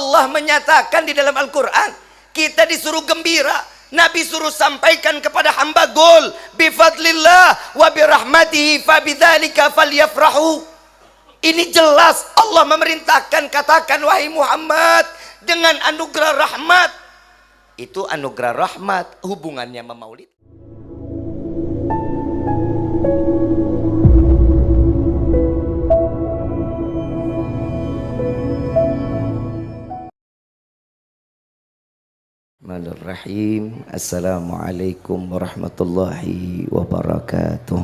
Allah menyatakan di dalam Al-Quran, kita disuruh gembira. Nabi suruh sampaikan kepada hamba gol bifadlillah wa birahmatihi fabidzalika falyafrahu. Ini jelas Allah memerintahkan, katakan wahai Muhammad, dengan anugerah rahmat. Itu anugerah rahmat, hubungannya sama maulid. Bismillahirrahmanirrahim. Assalamualaikum warahmatullahi wabarakatuh.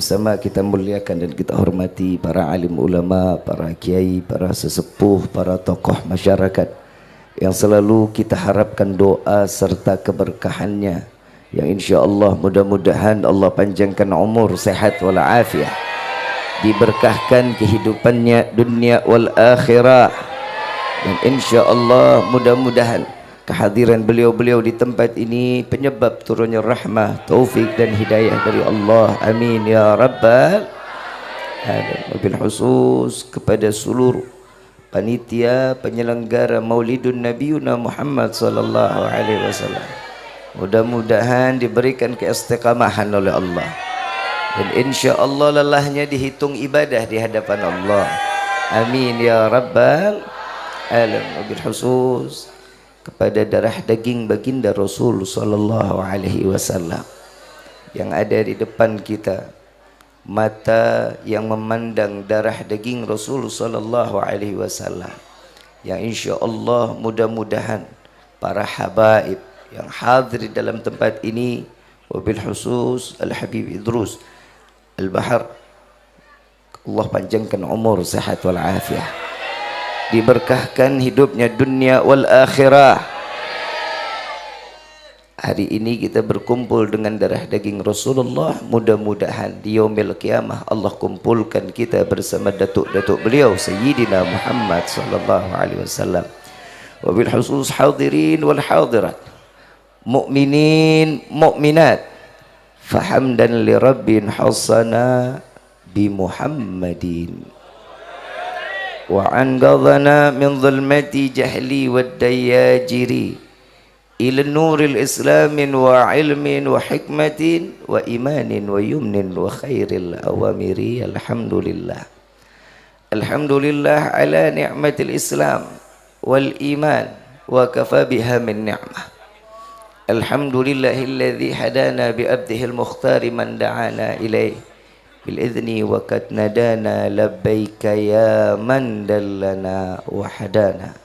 Sama kita muliakan dan kita hormati para alim ulama, para kiai, para sesepuh, para tokoh masyarakat yang selalu kita harapkan doa serta keberkahannya, yang insya-Allah mudah-mudahan Allah panjangkan umur, sehat walafiat, diberkahkan kehidupannya dunia wal akhirah, dan insya-Allah mudah-mudahan kehadiran beliau-beliau di tempat ini penyebab turunnya rahmah, taufik dan hidayah dari Allah. Amin ya rabbal alamin. Wabil khusus kepada seluruh panitia penyelenggara Maulidun Nabiyuna Muhammad sallallahu alaihi wasallam. Mudah-mudahan diberikan keistiqamahan oleh Allah, dan insya-Allah lelahnya dihitung ibadah di hadapan Allah. Amin ya rabbal alamin. Wabil khusus kepada darah daging baginda Rasul sallallahu alaihi wasallam yang ada di depan kita, mata yang memandang darah daging Rasul sallallahu alaihi wasallam, yang insyaallah mudah-mudahan para habaib yang hadir dalam tempat ini, wabil khusus Al-Habib Idrus Al-Bahar, Allah panjangkan umur, sehat wal afiah, diberkahkan hidupnya dunia wal akhirah. Hari ini kita berkumpul dengan darah daging Rasulullah. Mudah-mudahan di yaumil qiyamah Allah kumpulkan kita bersama datuk-datuk beliau Sayyidina Muhammad sallallahu alaihi wasallam. Wabil khusus hadirin wal hadirat, mukminin mukminat, fahamdan li rabbin hasana bi Muhammadin wa anqadhana min dhulmati jahli wad dayajiri ila nuril islamin wa ilmin wa hikmatin wa imanin wa yumnin wa khairil awamiri. Alhamdulillah, alhamdulillah ala ni'matil islam wal iman wa kafa biha min ni'mah. Alhamdulillahilladzi hadana bi abdihil mukhtari man da'ana ilaih بالإذن وقد ندانا لبيك يا من دلنا وحدانا.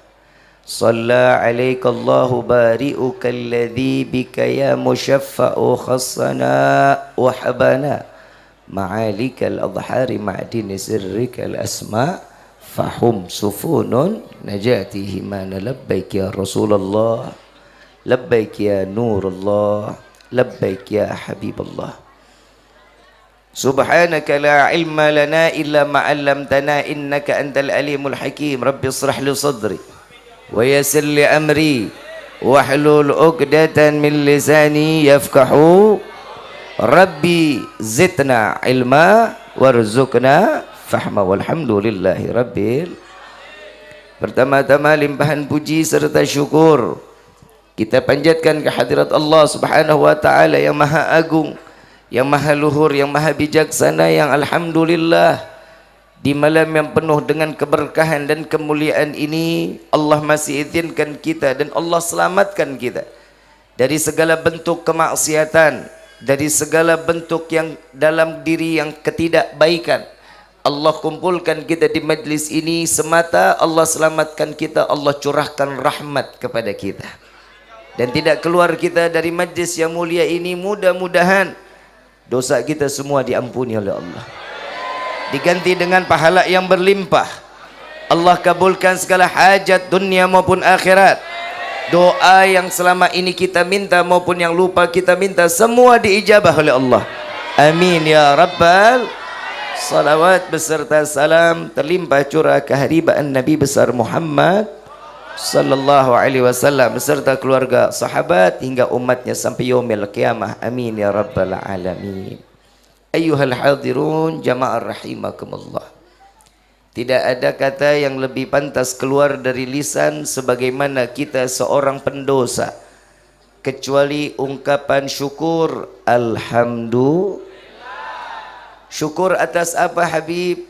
صلى عليك الله بارئك الذي بك يا مشفع خصنا وحبانا معالك الأظهار معدن سرك الأسماء فهم سفون نجاتهما. لبيك يا رسول الله، لبيك يا نور الله، لبيك يا حبيب الله. Subhanaka la ilma lana illa ma 'allamtana innaka antal alimul hakim. Rabbi ishrah li sadri wa yassir li amri wahlul 'uqdatan min lisani yafqahu. Rabbi zidna ilma warzuqna fahma. Walhamdulillahi rabbil. Pertama-tama limpahan puji serta syukur kita panjatkan kehadirat Allah Subhanahu wa taala yang maha agung, yang maha luhur, yang maha bijaksana, yang alhamdulillah di malam yang penuh dengan keberkahan dan kemuliaan ini Allah masih izinkan kita dan Allah selamatkan kita dari segala bentuk kemaksiatan, dari segala bentuk yang dalam diri yang ketidakbaikan. Allah kumpulkan kita di majlis ini semata Allah selamatkan kita, Allah curahkan rahmat kepada kita, dan tidak keluar kita dari majlis yang mulia ini. Mudah-mudahan dosa kita semua diampuni oleh Allah, diganti dengan pahala yang berlimpah. Allah kabulkan segala hajat dunia maupun akhirat. Doa yang selama ini kita minta maupun yang lupa kita minta, semua diijabah oleh Allah. Amin ya rabbal. Salawat beserta salam terlimpah curah kehadiran Nabi besar Muhammad sallallahu alaihi wasallam beserta keluarga, sahabat hingga umatnya sampai yaumil qiyamah. Amin ya rabbal alamin. Ayyuhal hadirun jama'ar rahimakumullah. Tidak ada kata yang lebih pantas keluar dari lisan sebagaimana kita seorang pendosa kecuali ungkapan syukur. Alhamdulillah. Syukur atas apa Habib?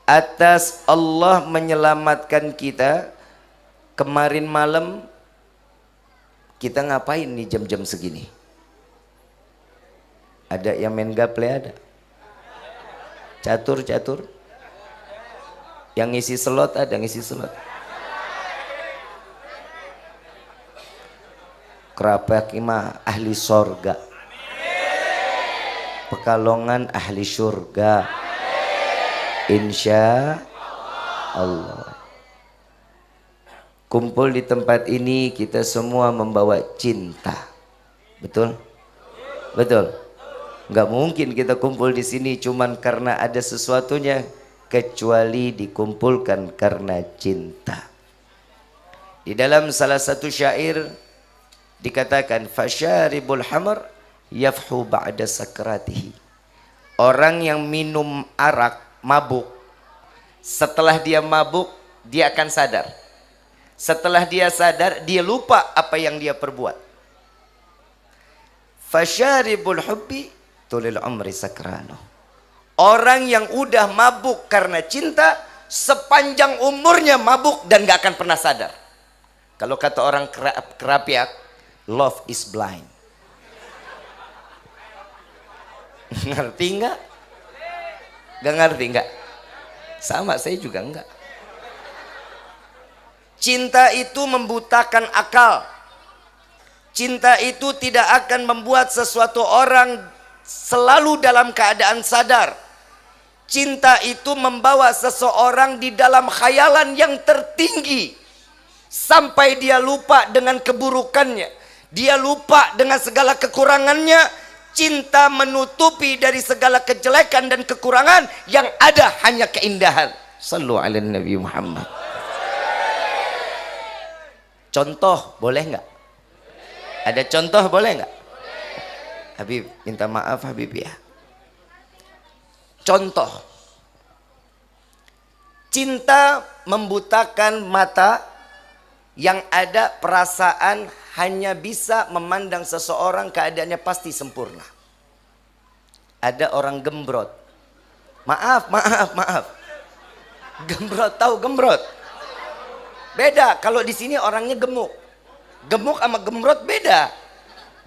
Atas Allah menyelamatkan kita. Kemarin malam kita ngapain nih jam-jam segini? Ada yang main gaple ada? Catur-catur? Yang ngisi slot ada, ngisi slot. Kerabat imah ahli sorga, Pekalongan ahli surga, insya Allah. Kumpul di tempat ini kita semua membawa cinta, betul? Betul. Nggak mungkin kita kumpul di sini cuman karena ada sesuatunya, kecuali dikumpulkan karena cinta. Di dalam salah satu syair dikatakan fasyaribul hamr yafhu ba'da sakratihi. Orang yang minum arak mabuk, setelah dia mabuk dia akan sadar. Setelah dia sadar dia lupa apa yang dia perbuat. Fasyaribul hubbi tulil umri sakrano. Orang yang udah mabuk karena cinta sepanjang umurnya mabuk dan gak akan pernah sadar. Kalau kata orang kerapiak, love is blind. Ngerti nggak? Gak ngerti nggak? Sama, saya juga enggak. Cinta itu membutakan akal. Cinta itu tidak akan membuat sesuatu orang selalu dalam keadaan sadar. Cinta itu membawa seseorang di dalam khayalan yang tertinggi sampai dia lupa dengan keburukannya, dia lupa dengan segala kekurangannya. Cinta menutupi dari segala kejelekan dan kekurangan, yang ada hanya keindahan. Sallu ala Nabi Muhammad. Contoh boleh nggak? Ada contoh boleh nggak? Habib minta maaf Habib ya. Contoh, cinta membutakan mata, yang ada perasaan hanya bisa memandang seseorang keadaannya pasti sempurna. Ada orang gembrot, maaf. Gembrot, tahu gembrot? Beda. Kalau di sini orangnya gemuk. Gemuk sama gembrot beda.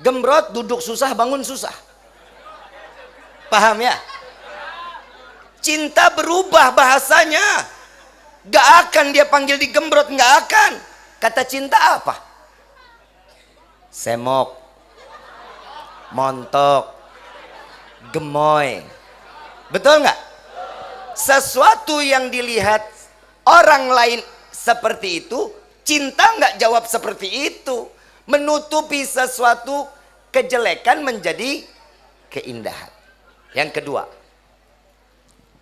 Gembrot duduk susah, bangun susah. Paham ya? Cinta berubah bahasanya. Gak akan dia panggil digembrot, gak akan. Kata cinta apa? Semok, montok, gemoy. Betul nggak? Sesuatu yang dilihat orang lain seperti itu, cinta nggak jawab seperti itu. Menutupi sesuatu kejelekan menjadi keindahan. Yang kedua,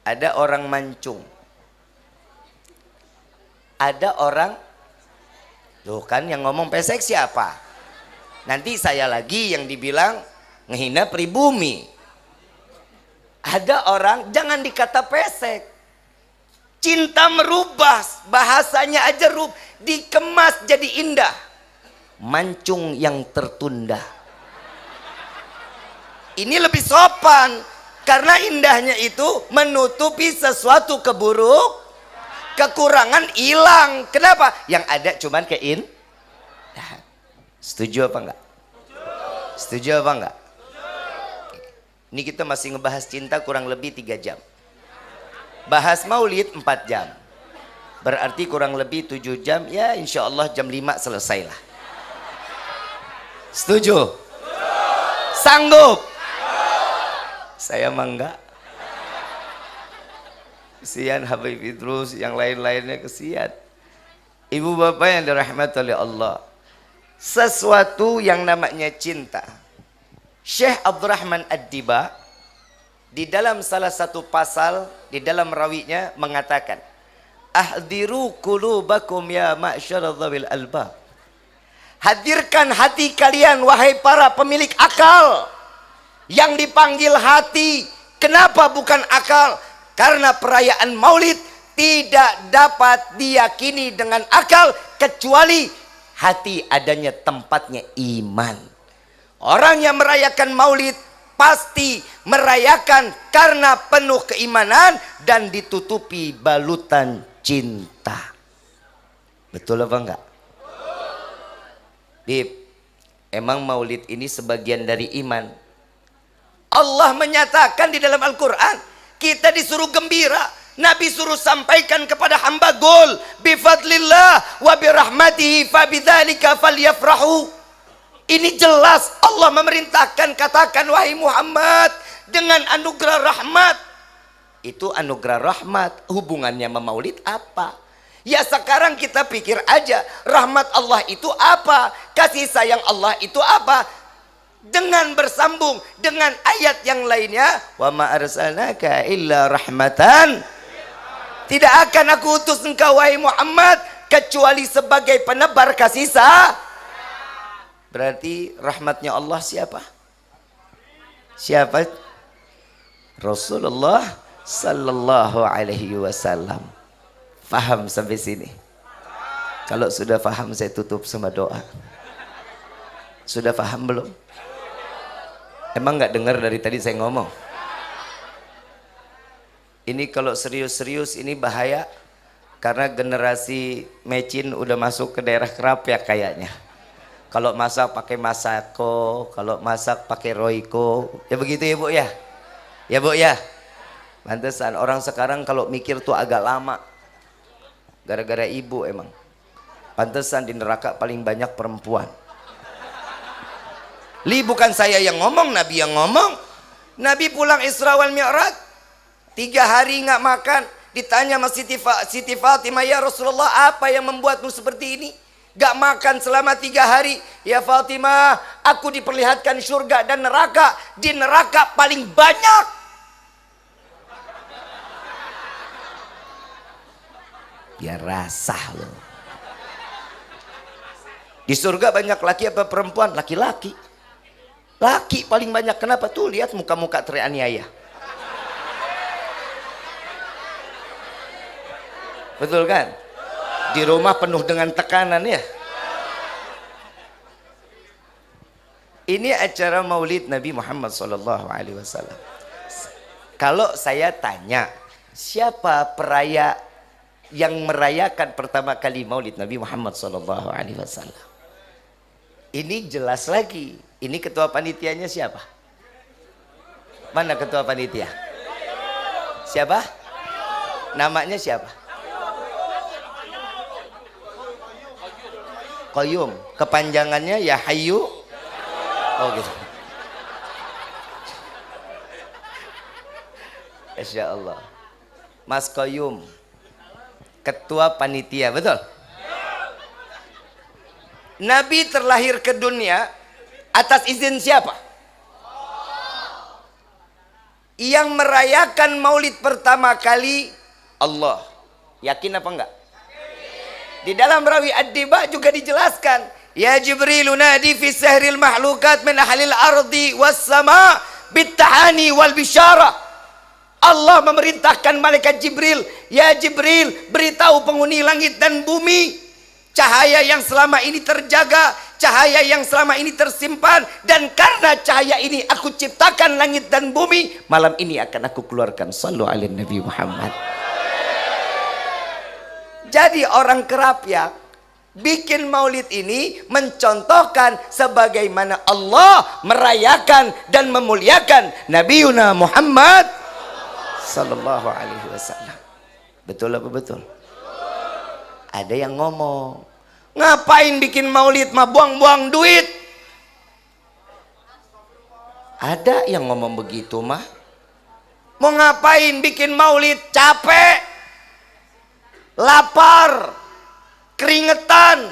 ada orang mancung. Ada orang, loh kan yang ngomong pesek siapa? Nanti saya lagi yang dibilang ngehina pribumi. Ada orang, jangan dikata pesek. Cinta merubah, bahasanya aja dikemas jadi indah. Mancung yang tertunda. Ini lebih sopan, karena indahnya itu menutupi sesuatu kekurangan hilang. Kenapa? Yang ada cuman keindahan. Setuju apa enggak? Setuju apa enggak? Ini kita masih ngebahas cinta kurang lebih 3 jam. Bahas maulid 4 jam. Berarti kurang lebih 7 jam. Ya insya Allah jam 5 selesailah. Setuju? Sanggup? Saya mah enggak. Kesian Habib Idrus, yang lain-lainnya kesian. Ibu bapak yang dirahmati oleh Allah, sesuatu yang namanya cinta. Syekh Abdurrahman Ad-Diba di dalam salah satu pasal di dalam rawinya mengatakan, ahdiru qulubakum ya ma'syara dzawil albab. Hadirkan hati kalian wahai para pemilik akal. Yang dipanggil hati Kenapa bukan akal? Karena perayaan Maulid tidak dapat diyakini dengan akal kecuali hati adanya tempatnya iman. Orang yang merayakan Maulid pasti merayakan karena penuh keimanan dan ditutupi balutan cinta. Betul apa enggak? Bib, emang Maulid ini sebagian dari iman? Allah menyatakan di dalam Al-Quran, kita disuruh gembira. Nabi suruh sampaikan kepada hamba gol bifadlillah wa birahmatihi fabidzalika falyafrahu. Ini jelas Allah memerintahkan, katakan wahai Muhammad, dengan anugerah rahmat. Itu anugerah rahmat, hubungannya sama Maulid apa? Ya sekarang kita pikir aja, rahmat Allah itu apa? Kasih sayang Allah itu apa? Dengan bersambung dengan ayat yang lainnya, wa ma arsalnaka illa rahmatan. Tidak akan aku utus engkau wahai Muhammad kecuali sebagai penebar kasih sayang. Berarti rahmatnya Allah siapa? Siapa? Rasulullah sallallahu alaihi wasallam. Faham sampai sini? Kalau sudah faham saya tutup sama doa. Sudah faham belum? Emang nggak dengar dari tadi saya ngomong? Ini kalau serius-serius ini bahaya, karena generasi mecin udah masuk ke daerah Kerapiak kayaknya. Kalau masak pakai Masako, kalau masak pakai Royco, ya begitu ya Bu ya? Ya Bu ya? Pantesan orang sekarang kalau mikir tuh agak lama, gara-gara ibu emang. Pantesan di neraka paling banyak perempuan. Bukan saya yang ngomong, Nabi yang ngomong. Nabi pulang Isra wal Mi'raj 3 hari nggak makan, ditanya sama Siti Fatimah, ya Rasulullah apa yang membuatmu seperti ini? Gak makan selama 3 hari. Ya Fatimah, aku diperlihatkan surga dan neraka. Di neraka paling banyak. Biar rasah loh. Di surga banyak laki apa perempuan? Laki-laki. Laki paling banyak. Kenapa? Tuh lihat muka-muka teraniaya. Betul kan? Di rumah penuh dengan tekanan ya. Ini acara Maulid Nabi Muhammad SAW. Kalau saya tanya, siapa peraya yang merayakan pertama kali Maulid Nabi Muhammad SAW? Ini jelas lagi. Ini ketua panitianya siapa? Mana ketua panitia? Siapa? Namanya siapa? Qayyum. Kepanjangannya ya Hayyu. Oh gitu. Insya Allah. Mas Qayyum, ketua panitia, betul? Nabi terlahir ke dunia atas izin siapa? Yang merayakan Maulid pertama kali Allah. Yakin apa enggak? Di dalam rawi Ad-Diba juga dijelaskan, ya Jibril nadi fi sahril mahlukat min ahlil ardi was sama bittahani wal bisyara. Allah memerintahkan malaikat Jibril, ya Jibril, beritahu penghuni langit dan bumi, cahaya yang selama ini terjaga, cahaya yang selama ini tersimpan, dan karena cahaya ini aku ciptakan langit dan bumi, malam ini akan aku keluarkan. Sallu ala Nabi Muhammad. Jadi orang Kerapiak bikin Maulid ini mencontohkan sebagaimana Allah merayakan dan memuliakan Nabiuna Muhammad sallallahu alaihi wasallam. Betul apa betul? Ada yang ngomong, ngapain bikin Maulid mah buang-buang duit? Ada yang ngomong begitu mah. Mau ngapain bikin Maulid? Capek, lapar, keringetan.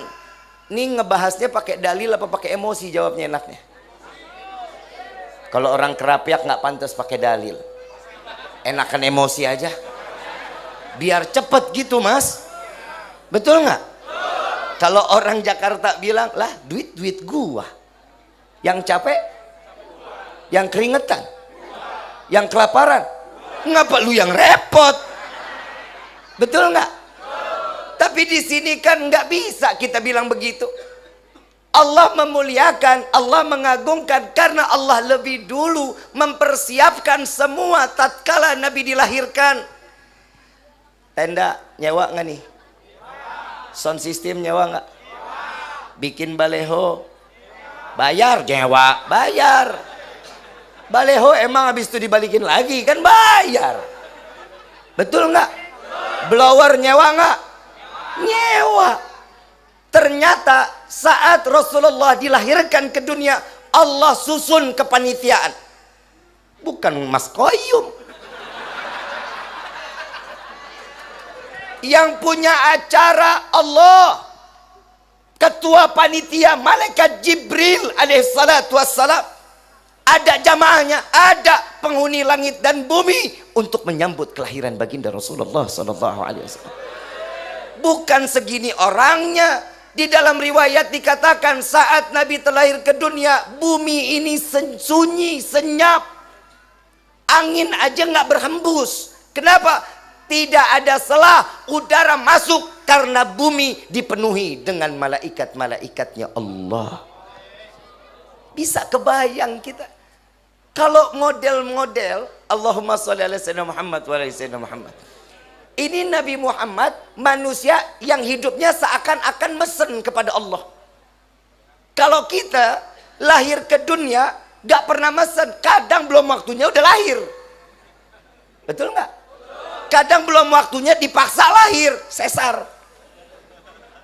Ini ngebahasnya pakai dalil apa pakai emosi? Jawabnya enaknya. Kalau orang Kerapiak nggak pantas pakai dalil, enakan emosi aja, biar cepet gitu mas. Betul nggak? Kalau orang Jakarta bilang, lah duit gua, yang capek, yang keringetan. Yang kelaparan. Ngapa lu yang repot? Betul nggak? Tapi di sini kan nggak bisa kita bilang begitu. Allah memuliakan, Allah mengagungkan karena Allah lebih dulu mempersiapkan semua tatkala Nabi dilahirkan. Tenda nyewa nggak nih? Sound system nyewa nggak? Bikin baleho bayar, nyewa bayar. Baleho emang habis itu dibalikin lagi kan bayar. Betul nggak? Blower nyewa nggak? Nyewa. Ternyata saat Rasulullah dilahirkan ke dunia, Allah susun kepanitiaan. Bukan Mas Koyum. Yang punya acara Allah. Ketua panitia malaikat Jibril alaihissalatu wassalam. Ada jamaahnya, ada penghuni langit dan bumi untuk menyambut kelahiran baginda Rasulullah sallallahu alaihi wasallam. Bukan segini orangnya. Di dalam riwayat dikatakan saat Nabi terlahir ke dunia, bumi ini sunyi, senyap. Angin aja nggak berhembus. Kenapa? Tidak ada selah udara masuk karena bumi dipenuhi dengan malaikat-malaikatnya Allah. Bisa kebayang kita. Kalau model-model Allahumma sholli ala sayyidina Muhammad wa ala sayyidina Muhammad. Ini Nabi Muhammad manusia yang hidupnya seakan-akan mesen kepada Allah. Kalau kita lahir ke dunia gak pernah mesen, kadang belum waktunya udah lahir. Betul nggak? Kadang belum waktunya dipaksa lahir, sesar.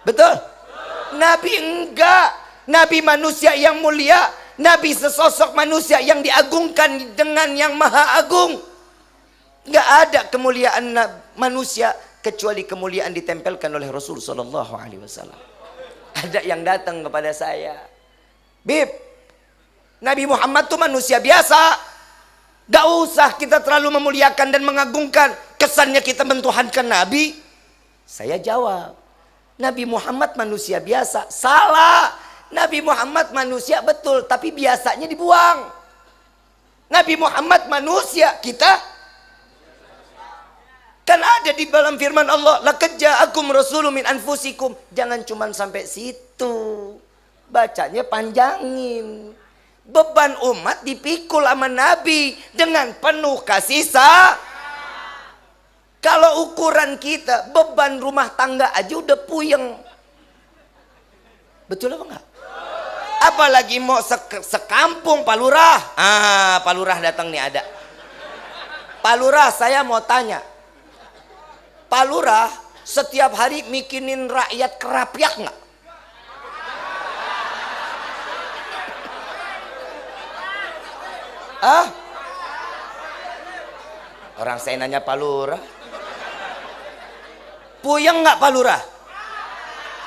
Betul? Nabi enggak. Nabi manusia yang mulia, Nabi sesosok manusia yang diagungkan dengan yang maha agung. Nggak ada kemuliaan manusia kecuali kemuliaan ditempelkan oleh Rasul sallallahu alaihi wasallam. Ada yang datang kepada saya, Bib, Nabi Muhammad tuh manusia biasa, gak usah kita terlalu memuliakan dan mengagungkan, kesannya kita mentuhankan Nabi. Saya jawab, Nabi Muhammad manusia biasa. Salah. Nabi Muhammad manusia betul, tapi biasanya dibuang. Nabi Muhammad manusia, kita kan ada di dalam firman Allah, laqad ja'akum rasulun min anfusikum. Jangan cuma sampai situ. Bacanya panjangin. Beban umat dipikul sama Nabi dengan penuh kasih sayang. Kalau ukuran kita, beban rumah tangga aja udah puyeng. Betul apa enggak? Apalagi mau sekampung Pak Lurah. Pak Lurah datang nih ada. Pak Lurah, saya mau tanya. Pak Lurah setiap hari mikinin rakyat kerapiak nggak? Orang saya nanya Pak Lurah. Puyeng nggak Pak Lurah?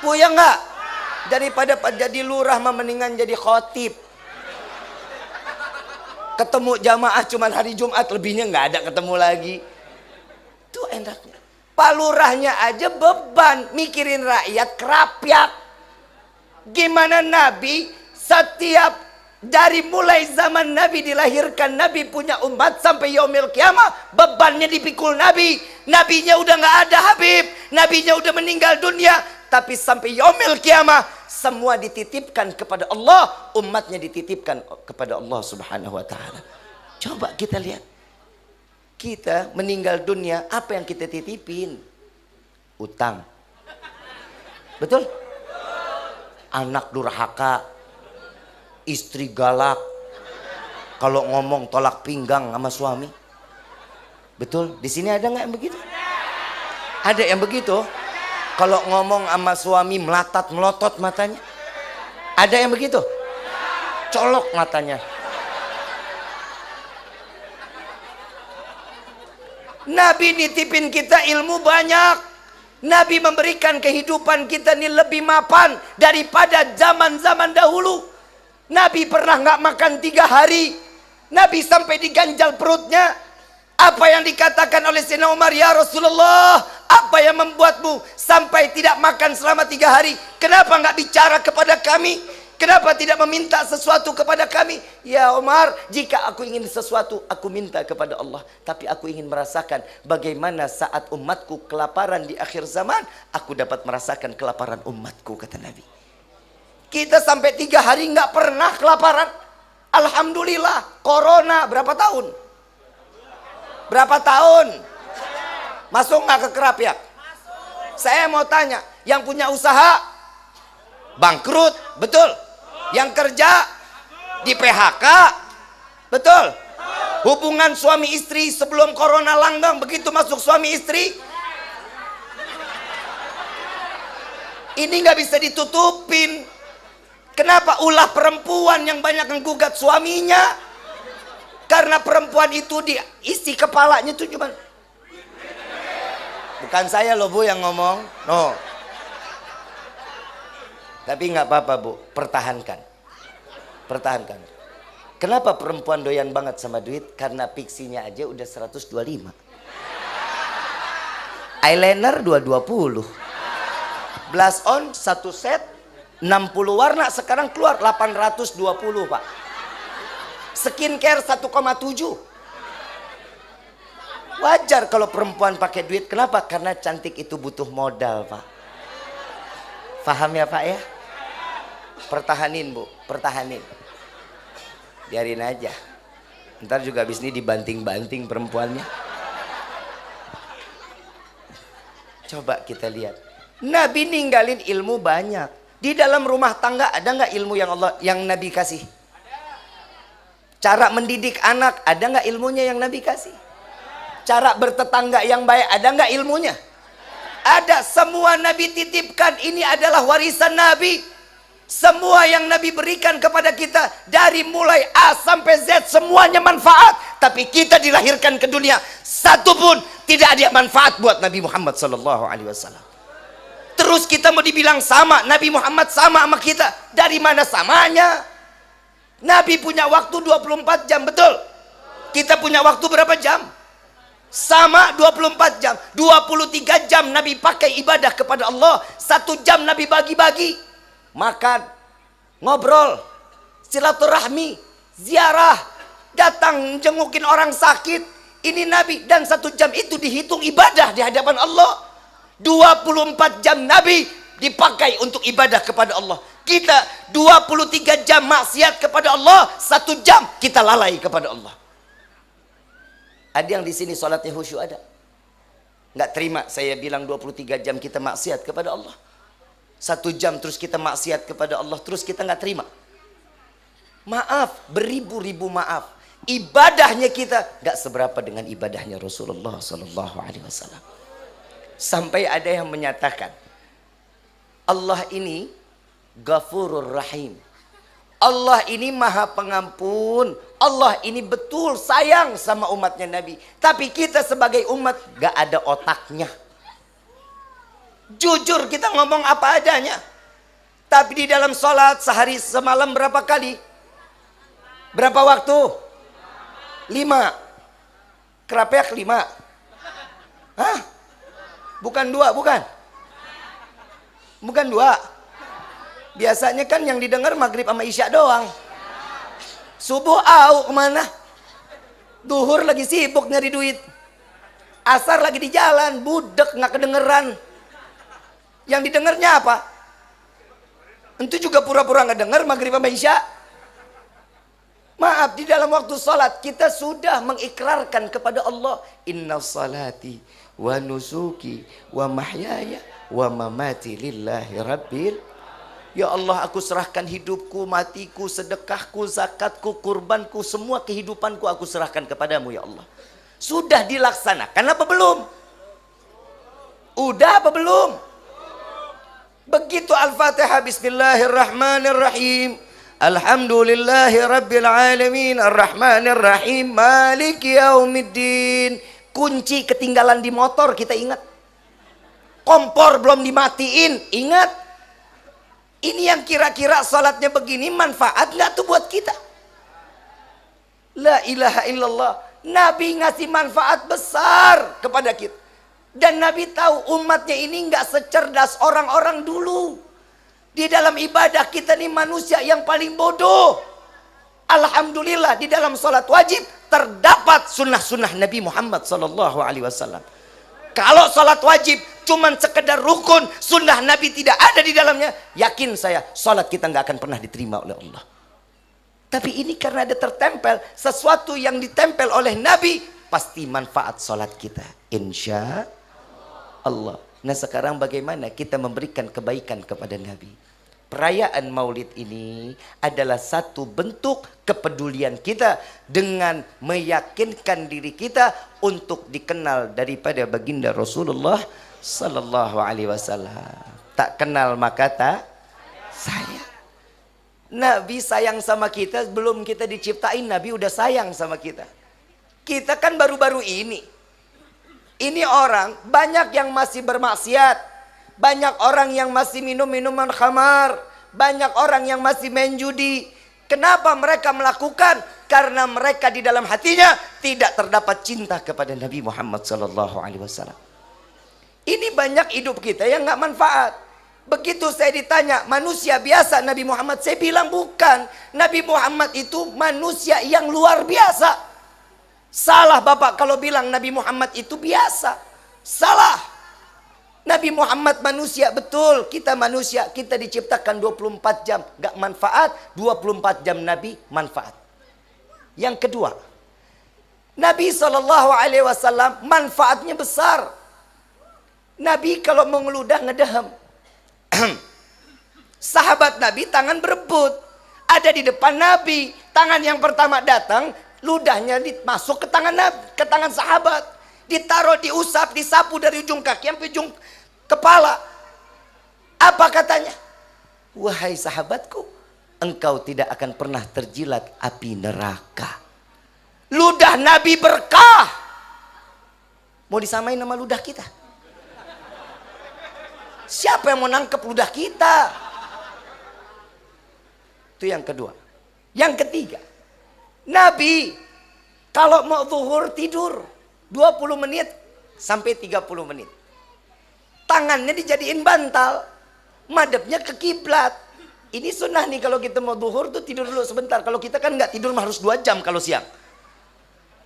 Puyeng nggak? Daripada jadi lurah mendingan jadi khotib. Ketemu jamaah cuman hari Jumat, lebihnya nggak ada ketemu lagi. Itu enaknya. Pak Lurahnya aja beban mikirin rakyat kerapiak. Gimana Nabi setiap dari mulai zaman Nabi dilahirkan, Nabi punya umat sampai yaumil kiamah, bebannya dipikul Nabi. Nabinya udah nggak ada Habib, nabinya udah meninggal dunia, tapi sampai yaumil kiamah semua dititipkan kepada Allah, umatnya dititipkan kepada Allah Subhanahu wa taala. Coba kita lihat. Kita meninggal dunia, apa yang kita titipin? Utang. Betul? Anak durhaka, istri galak, kalau ngomong tolak pinggang sama suami. Betul? Di sini ada nggak yang begitu? Ada yang begitu? Kalau ngomong sama suami melatat melotot matanya. Ada yang begitu? Colok matanya. Nabi nitipin kita ilmu banyak. Nabi memberikan kehidupan kita ini lebih mapan daripada zaman-zaman dahulu. Nabi pernah nggak makan 3 hari. Nabi sampai diganjal perutnya. Apa yang dikatakan oleh Sayyidina Umar, ya Rasulullah, apa yang membuatmu sampai tidak makan selama 3 hari? Kenapa nggak bicara kepada kami? Kenapa tidak meminta sesuatu kepada kami? Ya Umar, jika aku ingin sesuatu, aku minta kepada Allah. Tapi aku ingin merasakan bagaimana saat umatku kelaparan di akhir zaman, aku dapat merasakan kelaparan umatku, kata Nabi. Kita sampai 3 hari nggak pernah kelaparan. Alhamdulillah. Corona berapa tahun? Berapa tahun? Masuk nggak ke Kerapiak? Saya mau tanya, yang punya usaha bangkrut, betul? Yang kerja di PHK, betul? Hubungan suami istri sebelum corona langgang, begitu masuk suami istri, ini nggak bisa ditutupin. Kenapa ulah perempuan yang banyak menggugat suaminya? Karena perempuan itu diisi kepalanya itu cuma, bukan saya loh Bu yang ngomong, no. Tapi nggak apa-apa Bu, pertahankan. Pertahankan. Kenapa perempuan doyan banget sama duit? Karena pixinya aja udah 125. Eyeliner 220. Blush on 1 set 60 warna, sekarang keluar 820 Pak. Skincare 1,7. Wajar kalau perempuan pakai duit. Kenapa? Karena cantik itu butuh modal Pak. Paham ya Pak ya? Pertahanin Bu, pertahanin. Biarin aja. Ntar juga habis ini dibanting-banting perempuannya. Coba kita lihat. Nabi ninggalin ilmu banyak. Di dalam rumah tangga ada nggak ilmu yang Nabi kasih? Cara mendidik anak ada nggak ilmunya yang Nabi kasih? Cara bertetangga yang baik ada nggak ilmunya? Ada. Semua Nabi titipkan. Ini adalah warisan Nabi. Semua yang Nabi berikan kepada kita, dari mulai A sampai Z, semuanya manfaat. Tapi kita dilahirkan ke dunia, satu pun tidak ada manfaat buat Nabi Muhammad SAW. Terus kita mau dibilang sama, Nabi Muhammad sama kita. Dari mana samanya? Nabi punya waktu 24 jam, betul? Kita punya waktu berapa jam? Sama 24 jam. 23 jam Nabi pakai ibadah kepada Allah. 1 jam Nabi bagi-bagi. Makan, ngobrol, silaturahmi, ziarah, datang jengukin orang sakit. Ini Nabi. Dan 1 jam itu dihitung ibadah di hadapan Allah. 24 jam Nabi dipakai untuk ibadah kepada Allah. Kita 23 jam maksiat kepada Allah, 1 jam kita lalai kepada Allah. Ada yang di sini sholatnya khusyuk ada? Nggak terima saya bilang 23 jam kita maksiat kepada Allah. 1 jam terus kita maksiat kepada Allah, terus kita nggak terima. Maaf, beribu-ribu maaf. Ibadahnya kita nggak seberapa dengan ibadahnya Rasulullah SAW. Sampai ada yang menyatakan, Allah ini Ghafurur Rahim. Allah ini Maha Pengampun. Allah ini betul sayang sama umatnya Nabi. Tapi kita sebagai umat gak ada otaknya. Jujur kita ngomong apa adanya. Tapi di dalam sholat sehari semalam berapa kali? Berapa waktu? 5. Kerapiak 5. Hah? Bukan 2, bukan? Bukan 2. Biasanya kan yang didengar maghrib sama isya doang. Subuh au kemana? Duhur lagi sibuk nyari duit. Asar lagi di jalan, budek nggak kedengeran. Yang didengarnya apa? Itu juga pura-pura nggak dengar maghrib sama isya. Maaf, di dalam waktu salat kita sudah mengikrarkan kepada Allah, inna salati wa nusuki wa mahyaya wa mamati lillahi rabbil. Ya Allah, aku serahkan hidupku, matiku, sedekahku, zakatku, kurbanku, semua kehidupanku aku serahkan kepadamu ya Allah. Sudah dilaksanakan apa belum? Udah apa belum? Begitu Al-Fatihah, bismillahirrahmanirrahim. Alhamdulillahi rabbil alamin, arrahmanirrahim, maliki yaumiddin. Kunci ketinggalan di motor kita ingat. Kompor belum dimatiin, ingat. Ini yang kira-kira salatnya begini manfaat nggak tuh buat kita? La ilaha illallah. Nabi ngasih manfaat besar kepada kita. Dan Nabi tahu umatnya ini nggak secerdas orang-orang dulu. Di dalam ibadah kita nih manusia yang paling bodoh. Alhamdulillah di dalam sholat wajib terdapat sunnah-sunnah Nabi Muhammad SAW. Kalau sholat wajib cuman sekedar rukun, sunnah Nabi tidak ada di dalamnya, yakin saya sholat kita nggak akan pernah diterima oleh Allah. Tapi ini karena ada tertempel sesuatu yang ditempel oleh Nabi, pasti manfaat sholat kita, insya Allah. Nah sekarang bagaimana kita memberikan kebaikan kepada Nabi? Perayaan Maulid ini adalah satu bentuk kepedulian kita dengan meyakinkan diri kita untuk dikenal daripada baginda Rasulullah Sallallahu Alaihi Wasallam. Tak kenal maka tak sayang. Nabi sayang sama kita belum kita diciptain, Nabi udah sayang sama kita. Kita kan baru-baru ini. Ini orang banyak yang masih bermaksiat. Banyak orang yang masih minum minuman khamar. Banyak orang yang masih main judi. Kenapa mereka melakukan? Karena mereka di dalam hatinya tidak terdapat cinta kepada Nabi Muhammad SAW. Ini banyak hidup kita yang nggak manfaat. Begitu saya ditanya manusia biasa Nabi Muhammad, saya bilang bukan. Nabi Muhammad itu manusia yang luar biasa. Salah Bapak kalau bilang Nabi Muhammad itu biasa. Salah. Nabi Muhammad manusia, betul, kita manusia, kita diciptakan 24 jam gak manfaat, 24 jam Nabi manfaat. Yang kedua, Nabi SAW manfaatnya besar. Nabi kalau mengeludah ngedehem. Sahabat Nabi tangan berebut, ada di depan Nabi, tangan yang pertama datang, ludahnya masuk ke tangan sahabat, ditaruh, diusap, disapu dari ujung kaki sampai ujung kepala. Apa katanya? Wahai sahabatku, engkau tidak akan pernah terjilat api neraka. Ludah Nabi berkah. Mau disamain nama ludah kita? Siapa yang mau nangkep ludah kita? Itu yang kedua. Yang ketiga, Nabi kalau mau zuhur tidur 20 menit sampai 30 menit. Tangannya dijadiin bantal, madepnya ke kiblat. Ini sunnah nih kalau kita mau zuhur tuh tidur dulu sebentar. Kalau kita kan nggak tidur harus 2 jam kalau siang.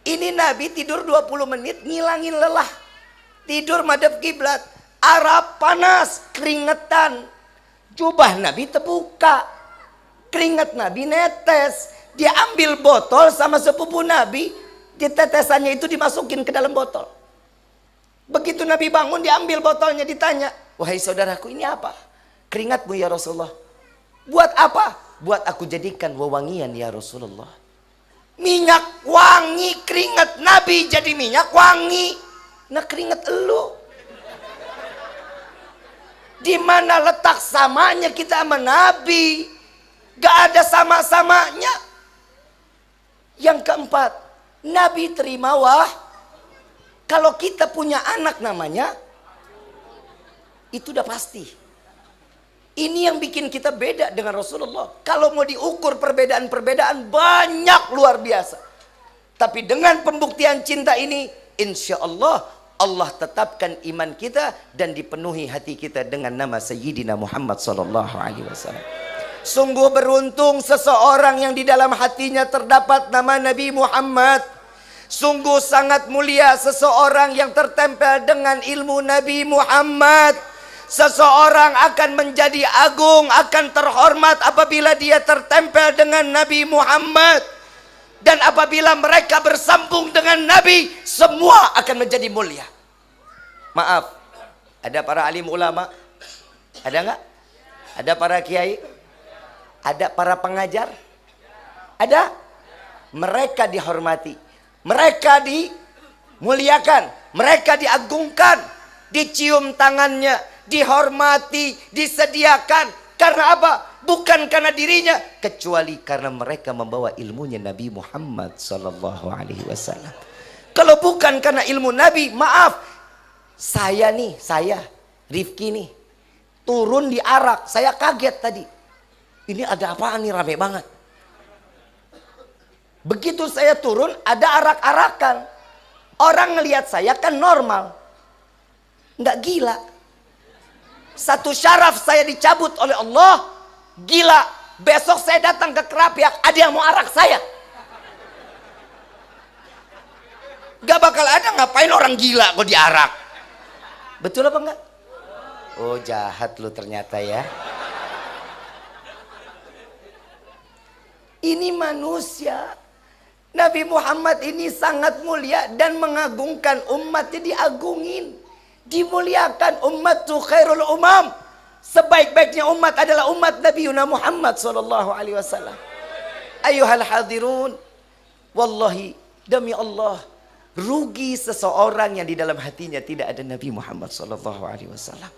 Ini Nabi tidur 20 menit ngilangin lelah. Tidur madep kiblat. Arab panas, keringetan. Jubah Nabi terbuka. Keringat Nabi netes. Dia ambil botol sama sepupu Nabi. Ditetesannya itu dimasukin ke dalam botol. Begitu Nabi bangun, diambil botolnya, ditanya, wahai saudaraku, ini apa? Keringatmu ya Rasulullah. Buat apa? Buat aku jadikan wewangian ya Rasulullah. Minyak wangi, keringat Nabi jadi minyak wangi. Nah keringat elu. Di mana letak samanya kita sama Nabi? Gak ada sama-samanya. Yang keempat, Nabi terima kalau kita punya anak namanya, itu udah pasti. Ini yang bikin kita beda dengan Rasulullah. Kalau mau diukur perbedaan-perbedaan banyak luar biasa. Tapi dengan pembuktian cinta ini, insya Allah, Allah tetapkan iman kita dan dipenuhi hati kita dengan nama Sayyidina Muhammad SAW. Sungguh beruntung seseorang yang di dalam hatinya terdapat nama Nabi Muhammad. Sungguh sangat mulia seseorang yang tertempel dengan ilmu Nabi Muhammad. Seseorang akan menjadi agung, akan terhormat apabila dia tertempel dengan Nabi Muhammad. Dan apabila mereka bersambung dengan Nabi, semua akan menjadi mulia. Maaf, ada para alim ulama? Ada enggak? Ada para kiai? Ada para pengajar? Ada? Mereka dihormati. Mereka dimuliakan, mereka diagungkan, dicium tangannya, dihormati, disediakan. Karena apa? Bukan karena dirinya, kecuali karena mereka membawa ilmunya Nabi Muhammad SAW. Kalau bukan karena ilmu Nabi, maaf, saya Rifki nih, turun di Arak, saya kaget tadi. Ini ada apaan nih, rame banget. Begitu saya turun, ada arak-arakan. Orang ngelihat saya kan normal. Nggak gila. Satu syaraf saya dicabut oleh Allah. Gila, besok saya datang ke Kerapiak, ada yang mau arak saya. Gak bakal ada, ngapain orang gila kok diarak. Betul apa enggak? Oh jahat lu ternyata ya. Ini manusia. Nabi Muhammad ini sangat mulia dan mengagungkan umatnya, diagungin, dimuliakan. Ummatu khairul umam. Sebaik-baiknya umat adalah umat Nabi Muhammad sallallahu alaihi wasallam. Ayuhal hadirun, wallahi demi Allah, rugi seseorang yang di dalam hatinya tidak ada Nabi Muhammad sallallahu alaihi wasallam.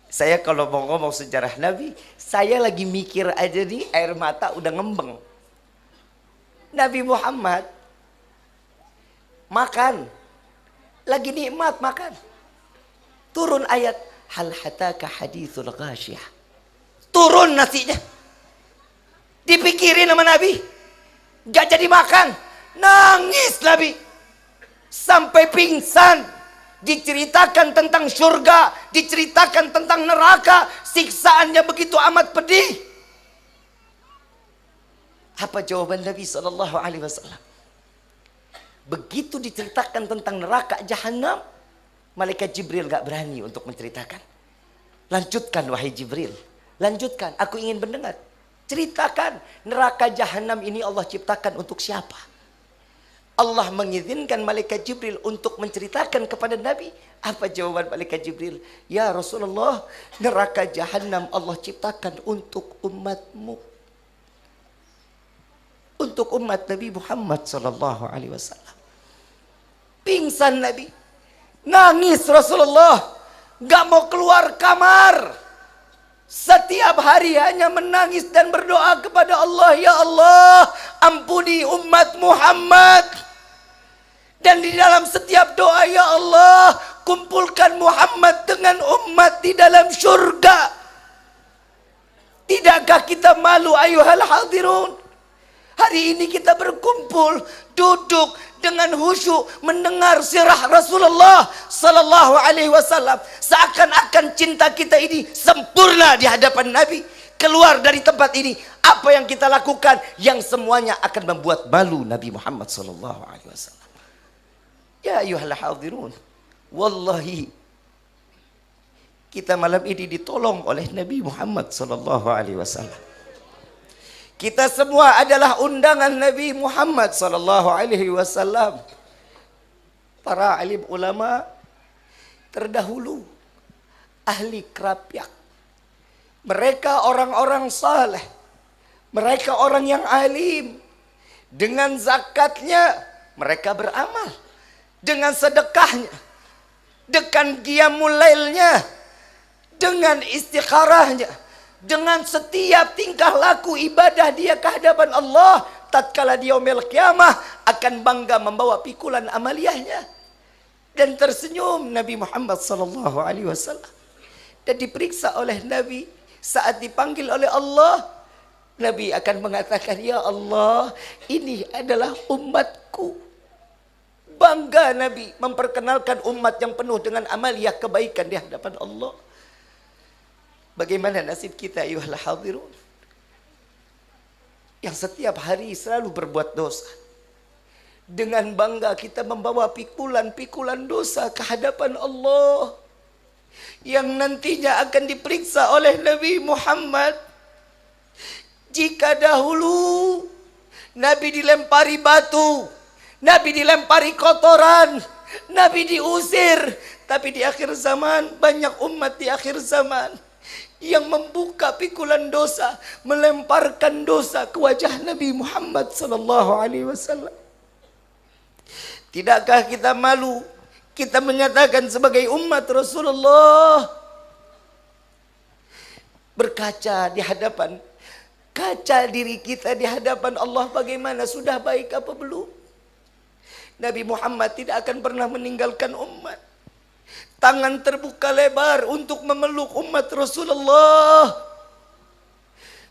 Saya kalau mau ngomong sejarah Nabi, saya lagi mikir aja nih, air mata udah ngembeng. Nabi Muhammad makan, lagi nikmat makan. Turun ayat, hal hataka hadithul ghasyiyah. Turun nasinya. Dipikirin sama Nabi, gak jadi makan. Nangis Nabi sampai pingsan. Diceritakan tentang surga, diceritakan tentang neraka, siksaannya begitu amat pedih. Apa jawaban Nabi sallallahu alaihi wasallam? Begitu diceritakan tentang neraka jahanam, malaikat Jibril gak berani untuk menceritakan. Lanjutkan wahai Jibril, lanjutkan, aku ingin mendengar. Ceritakan, neraka jahanam ini Allah ciptakan untuk siapa? Allah mengizinkan malaikat Jibril untuk menceritakan kepada Nabi. Apa jawaban malaikat Jibril? Ya Rasulullah, neraka jahanam Allah ciptakan untuk umatmu. Untuk umat Nabi Muhammad sallallahu alaihi wasallam. Pingsan Nabi. Nangis Rasulullah. Gak mau keluar kamar. Setiap hari hanya menangis dan berdoa kepada Allah. Ya Allah, ampuni umat Muhammad. Dan di dalam setiap doa, ya Allah, kumpulkan Muhammad dengan umat di dalam surga. Tidakkah kita malu ayuhal hadirun? Hari ini kita berkumpul, duduk dengan khusyuk mendengar sirah Rasulullah sallallahu alaihi wasallam. Seakan-akan cinta kita ini sempurna di hadapan Nabi. Keluar dari tempat ini, apa yang kita lakukan yang semuanya akan membuat malu Nabi Muhammad sallallahu alaihi wasallam. Ya ayyuhal hadirun, wallahi kita malam ini ditolong oleh Nabi Muhammad sallallahu alaihi wasallam. Kita semua adalah undangan Nabi Muhammad sallallahu alaihi wasallam. Para alim ulama terdahulu, ahli Kerapiak, mereka orang-orang saleh, mereka orang yang alim. Dengan zakatnya mereka beramal, dengan sedekahnya, dengan qiyamul lailnya, dengan istikharahnya, dengan setiap tingkah laku ibadah dia ke hadapan Allah, tatkala di yaumil qiyamah akan bangga membawa pikulan amaliyahnya dan tersenyum Nabi Muhammad sallallahu alaihi wasallam. Dan diperiksa oleh Nabi saat dipanggil oleh Allah, Nabi akan mengatakan, ya Allah, ini adalah umatku. Bangga Nabi memperkenalkan umat yang penuh dengan amaliyah kebaikan di hadapan Allah. Bagaimana nasib kita ayuhal hadirun, yang setiap hari selalu berbuat dosa. Dengan bangga kita membawa pikulan-pikulan dosa ke hadapan Allah, yang nantinya akan diperiksa oleh Nabi Muhammad. Jika dahulu Nabi dilempari batu, Nabi dilempari kotoran, Nabi diusir, tapi di akhir zaman banyak umat di akhir zaman yang membuka pikulan dosa, melemparkan dosa ke wajah Nabi Muhammad sallallahu alaihi wasallam. Tidakkah kita malu kita menyatakan sebagai umat Rasulullah, berkaca di hadapan, kaca diri kita di hadapan Allah, bagaimana, sudah baik apa belum? Nabi Muhammad tidak akan pernah meninggalkan umat. Tangan terbuka lebar untuk memeluk umat Rasulullah.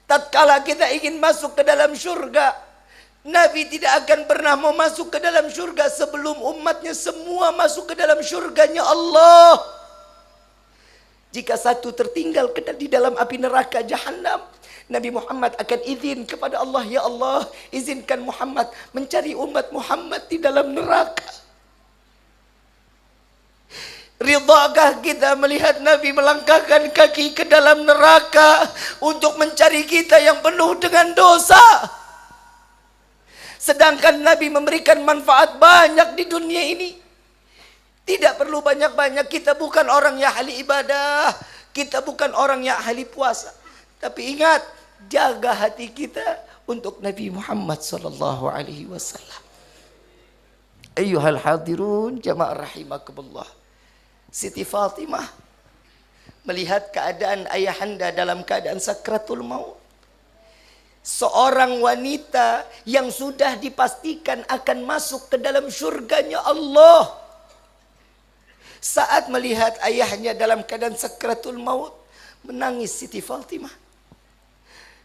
Tatkala kita ingin masuk ke dalam surga, Nabi tidak akan pernah mau masuk ke dalam surga sebelum umatnya semua masuk ke dalam surganya Allah. Jika satu tertinggal di dalam api neraka Jahannam, Nabi Muhammad akan izin kepada Allah, ya Allah, izinkan Muhammad mencari umat Muhammad di dalam neraka. Ridakah kita melihat Nabi melangkahkan kaki ke dalam neraka untuk mencari kita yang penuh dengan dosa? Sedangkan Nabi memberikan manfaat banyak di dunia ini. Tidak perlu banyak-banyak. Kita bukan orang yang ahli ibadah, kita bukan orang yang ahli puasa. Tapi ingat, jaga hati kita untuk Nabi Muhammad sallallahu alaihi wasallam. Ayyuhal hadirun jamaah rahimakumullah. Siti Fatimah melihat keadaan ayahanda dalam keadaan sakratul maut. Seorang wanita yang sudah dipastikan akan masuk ke dalam syurganya Allah. Saat melihat ayahnya dalam keadaan sakratul maut, menangis Siti Fatimah.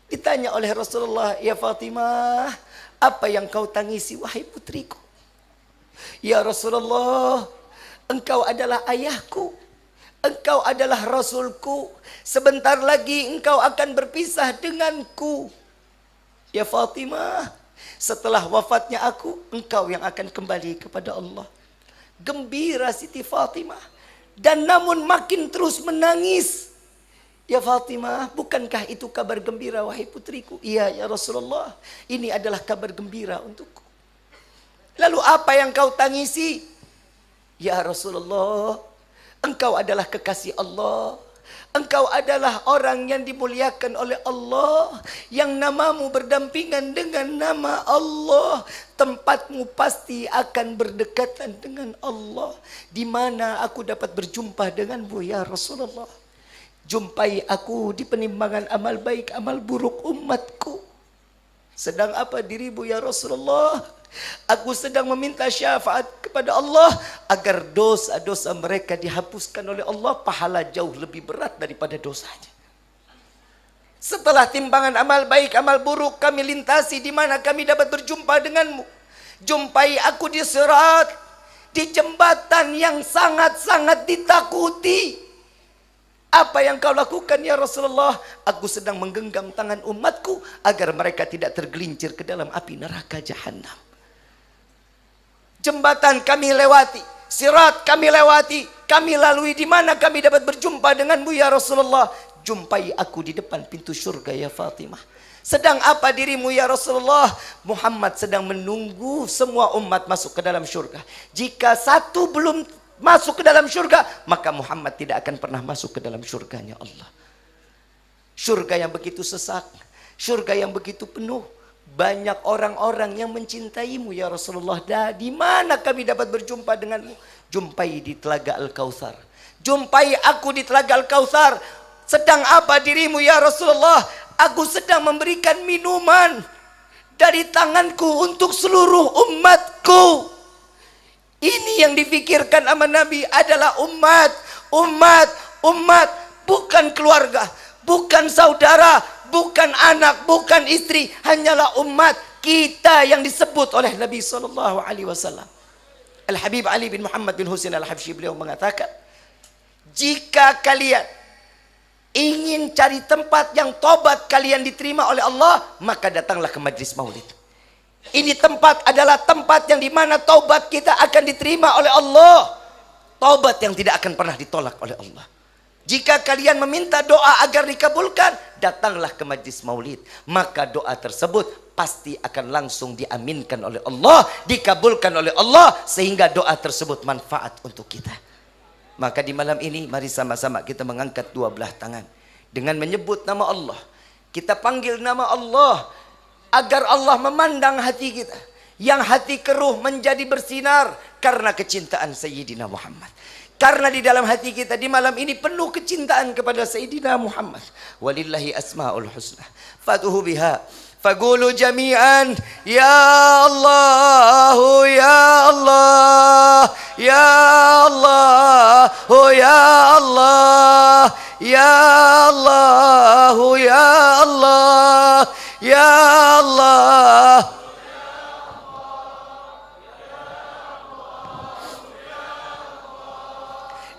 Ditanya oleh Rasulullah, ya Fatimah, apa yang kau tangisi wahai putriku? Ya Rasulullah, engkau adalah ayahku, engkau adalah Rasulku, sebentar lagi engkau akan berpisah denganku. Ya Fatimah, setelah wafatnya aku, engkau yang akan kembali kepada Allah. Gembira Siti Fatimah, dan namun makin terus menangis. Ya Fatimah, bukankah itu kabar gembira wahai putriku? Iya ya Rasulullah, ini adalah kabar gembira untukku. Lalu apa yang kau tangisi? Ya Rasulullah, engkau adalah kekasih Allah. Engkau adalah orang yang dimuliakan oleh Allah, yang namamu berdampingan dengan nama Allah. Tempatmu pasti akan berdekatan dengan Allah. Di mana aku dapat berjumpa denganmu ya Rasulullah? Jumpai aku di penimbangan amal baik, amal buruk umatku. Sedang apa dirimu ya Rasulullah? Aku sedang meminta syafaat kepada Allah agar dosa-dosa mereka dihapuskan oleh Allah, pahala jauh lebih berat daripada dosanya. Setelah timbangan amal baik, amal buruk kami lintasi, di mana kami dapat berjumpa denganmu. Jumpai aku di sirat, di jembatan yang sangat-sangat ditakuti. Apa yang kau lakukan ya Rasulullah? Aku sedang menggenggam tangan umatku agar mereka tidak tergelincir ke dalam api neraka Jahannam. Jembatan kami lewati, sirat kami lewati, kami lalui, di mana kami dapat berjumpa denganmu ya Rasulullah? Jumpai aku di depan pintu surga ya Fatimah. Sedang apa dirimu ya Rasulullah? Muhammad sedang menunggu semua umat masuk ke dalam surga. Jika satu belum masuk ke dalam surga, maka Muhammad tidak akan pernah masuk ke dalam surganya Allah. Surga yang begitu sesak, surga yang begitu penuh. Banyak orang-orang yang mencintaimu ya Rasulullah. Di mana kami dapat berjumpa denganmu? Jumpai di Telaga Al-Kautsar. Jumpai aku di Telaga Al-Kautsar. Sedang apa dirimu ya Rasulullah? Aku sedang memberikan minuman dari tanganku untuk seluruh umatku. Ini yang difikirkan sama Nabi adalah umat, umat, umat, bukan keluarga, bukan saudara, bukan anak, bukan istri, hanyalah umat kita yang disebut oleh Nabi sallallahu alaihi wasallam. Al-Habib Ali bin Muhammad bin Husain Al-Habsyi, beliau mengatakan, jika kalian ingin cari tempat yang tobat kalian diterima oleh Allah, maka datanglah ke majlis maulid. Ini tempat adalah tempat yang dimana taubat kita akan diterima oleh Allah. Taubat yang tidak akan pernah ditolak oleh Allah. Jika kalian meminta doa agar dikabulkan, datanglah ke majlis maulid. Maka doa tersebut pasti akan langsung diaminkan oleh Allah, dikabulkan oleh Allah, sehingga doa tersebut manfaat untuk kita. Maka di malam ini mari sama-sama kita mengangkat dua belah tangan dengan menyebut nama Allah. Kita panggil nama Allah agar Allah memandang hati kita yang hati keruh menjadi bersinar karena kecintaan Sayyidina Muhammad. Karena di dalam hati kita di malam ini penuh kecintaan kepada Sayyidina Muhammad. Walillahi asmaul husna fatuhu biha faqulu jami'an ya Allah ya Allah ya Allah ya Allah ya Allah ya Allah ya Allah.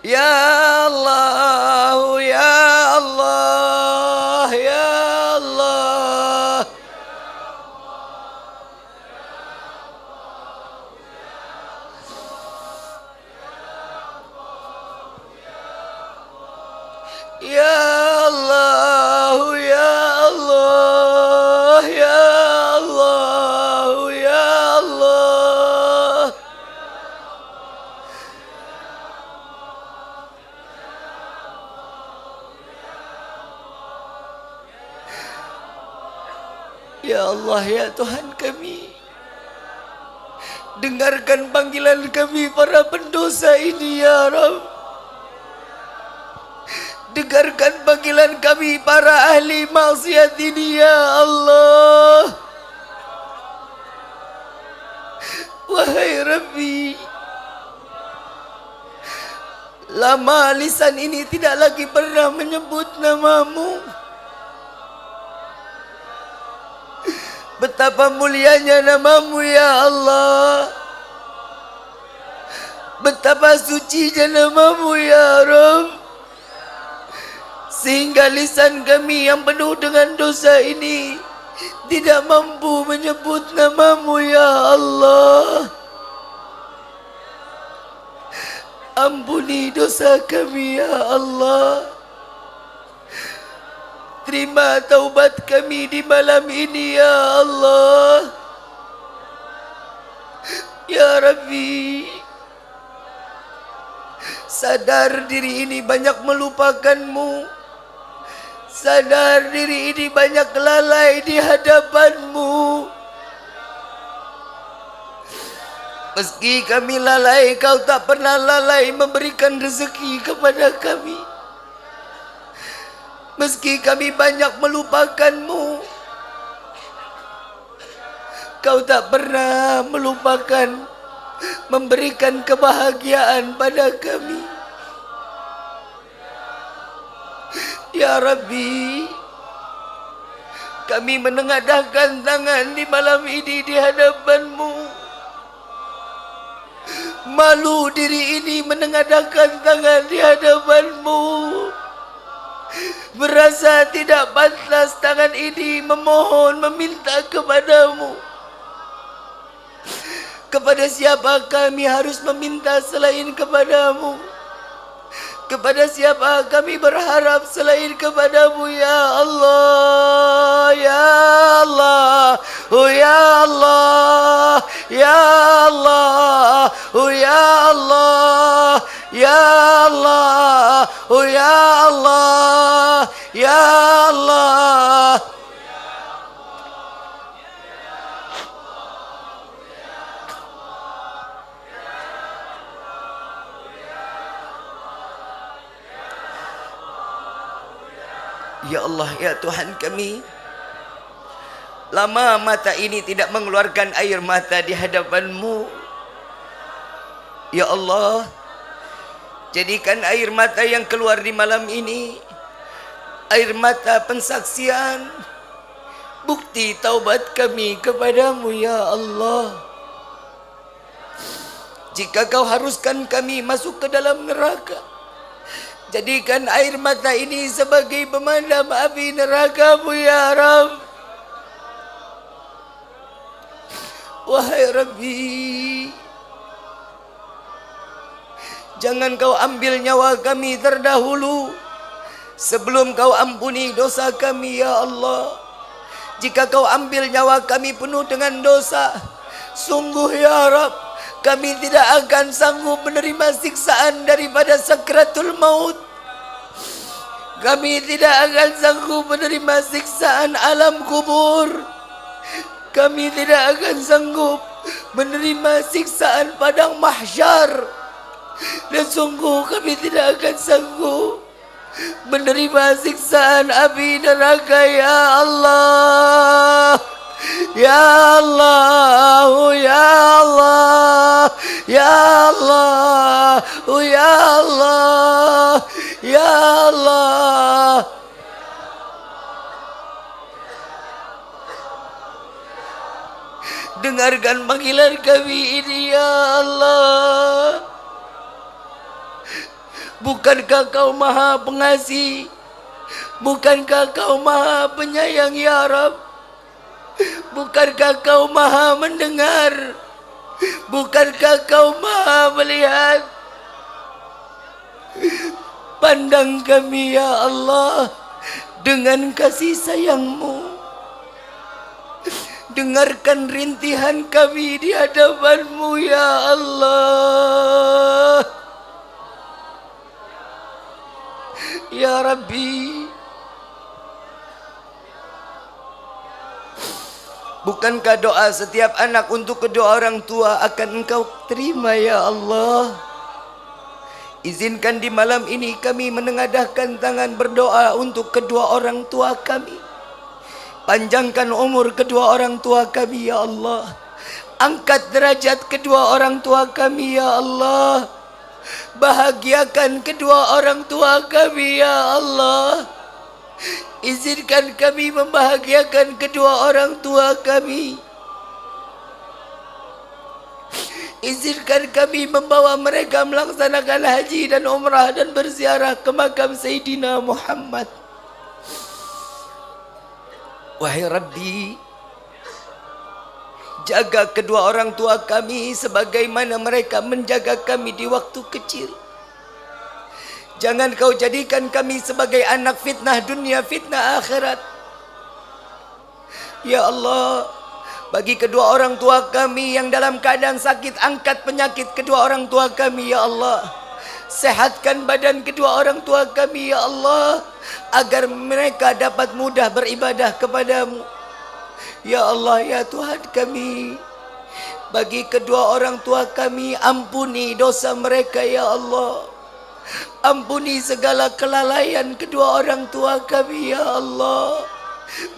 Ya Allah Ya Allah, ya Allah, ya Allah, ya Allah. Ya Allah, ya Tuhan kami, dengarkan panggilan kami para pendosa ini ya Rabb. Dengarkan panggilan kami para ahli maksiat ini ya Allah. Wahai Rabbi, lama lisan ini tidak lagi pernah menyebut namamu. Betapa mulianya namamu ya Allah. Betapa sucinya namamu ya Rabb. Sehingga lisan kami yang penuh dengan dosa ini tidak mampu menyebut namamu ya Allah. Ampuni dosa kami ya Allah. Terima taubat kami di malam ini ya Allah. Ya Rabbi, sadar diri ini banyak melupakanmu. Sadar diri ini banyak lalai di hadapanmu. Meski kami lalai, kau tak pernah lalai memberikan rezeki kepada kami. Meski kami banyak melupakanmu, kau tak pernah melupakan memberikan kebahagiaan pada kami. Ya Rabbi, kami menengadahkan tangan di malam ini di hadapanmu. Malu diri ini menengadahkan tangan di hadapanmu. Merasa tidak pantas tangan ini memohon, meminta kepadamu. Kepada siapa kami harus meminta selain kepadamu? Kepada siapa kami berharap selain kepadamu ya Allah, ya Allah, oh ya Allah, ya Allah, oh ya Allah, ya Allah, oh ya Allah, ya Allah. Ya Allah, ya Tuhan kami, lama mata ini tidak mengeluarkan air mata di hadapanmu. Ya Allah, jadikan air mata yang keluar di malam ini air mata pensaksian, bukti taubat kami kepadamu ya Allah. Jika kau haruskan kami masuk ke dalam neraka, jadikan air mata ini sebagai pemadam api neraka-Mu ya Rabb. Wahai Rabbi, jangan kau ambil nyawa kami terdahulu sebelum kau ampuni dosa kami ya Allah. Jika kau ambil nyawa kami penuh dengan dosa, sungguh ya Rabb, kami tidak akan sanggup menerima siksaan daripada sakratul maut. Kami tidak akan sanggup menerima siksaan alam kubur. Kami tidak akan sanggup menerima siksaan padang mahsyar. Dan sungguh kami tidak akan sanggup menerima siksaan api neraka ya Allah. Ya Allah, oh ya Allah, ya Allah, oh ya Allah, ya Allah. Dengarkan panggilan kami ini ya Allah. Bukankah kau maha pengasih? Bukankah kau maha penyayang ya Rabb? Bukankah kau maha mendengar? Bukankah kau maha melihat? Pandang kami ya Allah dengan kasih sayang-Mu. Dengarkan rintihan kami di hadapan-Mu ya Allah. Ya Rabbi, bukankah doa setiap anak untuk kedua orang tua akan Engkau terima ya Allah? Izinkan di malam ini kami menengadahkan tangan berdoa untuk kedua orang tua kami. Panjangkan umur kedua orang tua kami ya Allah. Angkat derajat kedua orang tua kami ya Allah. Bahagiakan kedua orang tua kami ya Allah. Izinkan kami membahagiakan kedua orang tua kami. Izinkan kami membawa mereka melaksanakan haji dan umrah dan berziarah ke makam Sayyidina Muhammad. Wahai Rabbi, jaga kedua orang tua kami sebagaimana mereka menjaga kami di waktu kecil. Jangan Kau jadikan kami sebagai anak fitnah dunia, fitnah akhirat. Ya Allah, bagi kedua orang tua kami yang dalam keadaan sakit, angkat penyakit kedua orang tua kami ya Allah. Sehatkan badan kedua orang tua kami ya Allah, agar mereka dapat mudah beribadah kepadamu. Ya Allah, ya Tuhan kami, bagi kedua orang tua kami, ampuni dosa mereka ya Allah. Ampuni segala kelalaian kedua orang tua kami ya Allah.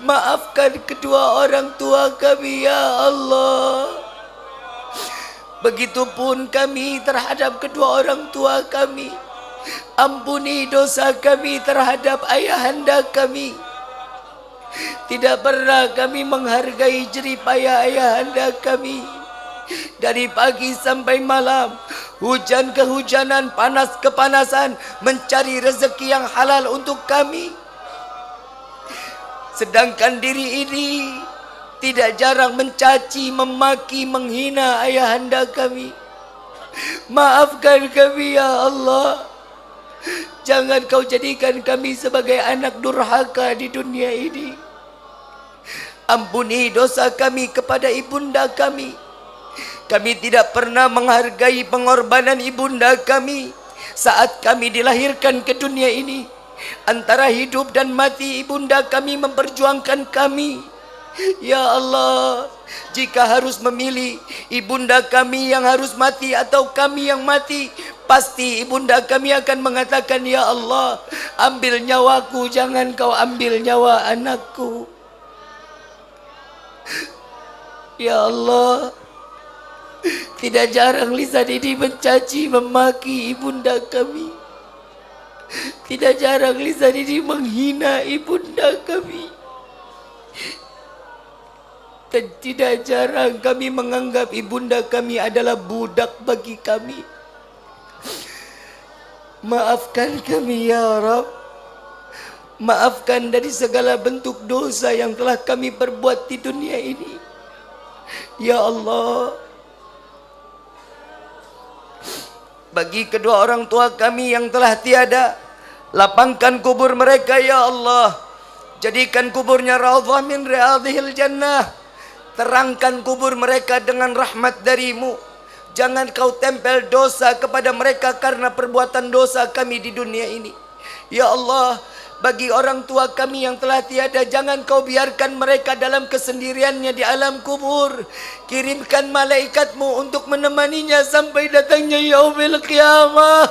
Maafkan kedua orang tua kami ya Allah. Begitupun kami terhadap kedua orang tua kami. Ampuni dosa kami terhadap ayahanda kami. Tidak pernah kami menghargai jerih payah ayahanda kami. Dari pagi sampai malam, hujan kehujanan, panas kepanasan, mencari rezeki yang halal untuk kami. Sedangkan diri ini tidak jarang mencaci, memaki, menghina ayahanda kami. Maafkan kami ya Allah. Jangan Kau jadikan kami sebagai anak durhaka di dunia ini. Ampuni dosa kami kepada ibunda kami. Kami tidak pernah menghargai pengorbanan ibunda kami saat kami dilahirkan ke dunia ini. Antara hidup dan mati ibunda kami memperjuangkan kami. Ya Allah, jika harus memilih ibunda kami yang harus mati atau kami yang mati, pasti ibunda kami akan mengatakan, ya Allah, ambil nyawaku, jangan Kau ambil nyawa anakku. Ya Allah, tidak jarang lisan ini mencaci, memaki ibunda kami. Tidak jarang lisan ini menghina ibunda kami. Dan tidak jarang kami menganggap ibunda kami adalah budak bagi kami. Maafkan kami ya Rabb. Maafkan dari segala bentuk dosa yang telah kami perbuat di dunia ini. Ya Allah, bagi kedua orang tua kami yang telah tiada, lapangkan kubur mereka ya Allah. Jadikan kuburnya raudhah min riyadhil jannah. Terangkan kubur mereka dengan rahmat dari-Mu. Jangan Kau tempel dosa kepada mereka karena perbuatan dosa kami di dunia ini. Ya Allah, bagi orang tua kami yang telah tiada, jangan Kau biarkan mereka dalam kesendiriannya di alam kubur. Kirimkan malaikat-Mu untuk menemaninya sampai datangnya yaumil qiyamah.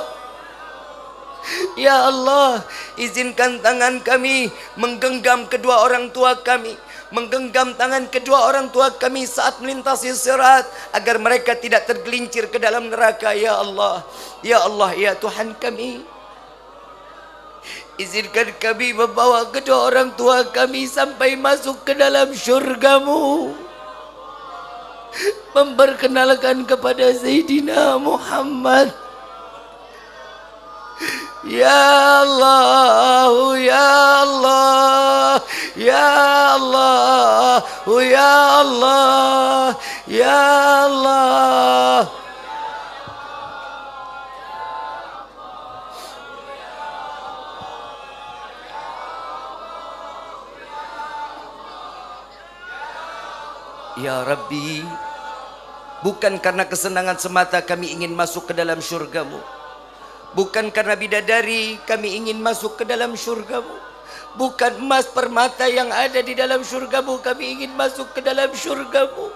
Ya Allah, izinkan tangan kami menggenggam kedua orang tua kami, menggenggam tangan kedua orang tua kami saat melintasi sirat, agar mereka tidak tergelincir ke dalam neraka. Ya Allah, ya Allah, ya Tuhan kami, izinkan kami membawa kedua orang tua kami sampai masuk ke dalam syurga-Mu, memperkenalkan kepada Sayyidina Muhammad. Ya Allah, ya Allah, ya Allah, ya Allah, ya Allah. Ya Rabbi, bukan karena kesenangan semata kami ingin masuk ke dalam syurgamu, bukan karena bidadari kami ingin masuk ke dalam syurgamu, bukan emas permata yang ada di dalam syurgamu kami ingin masuk ke dalam syurgamu.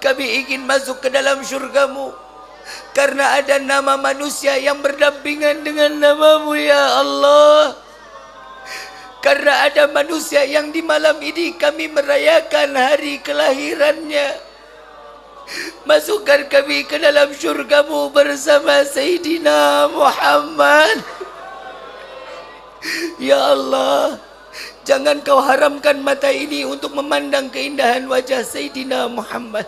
Kami ingin masuk ke dalam syurgamu karena ada nama manusia yang berdampingan dengan namamu ya Allah. Karena ada manusia yang di malam ini kami merayakan hari kelahirannya. Masukkan kami ke dalam syurgamu bersama Sayyidina Muhammad. Ya Allah, jangan kau haramkan mata ini untuk memandang keindahan wajah Sayyidina Muhammad.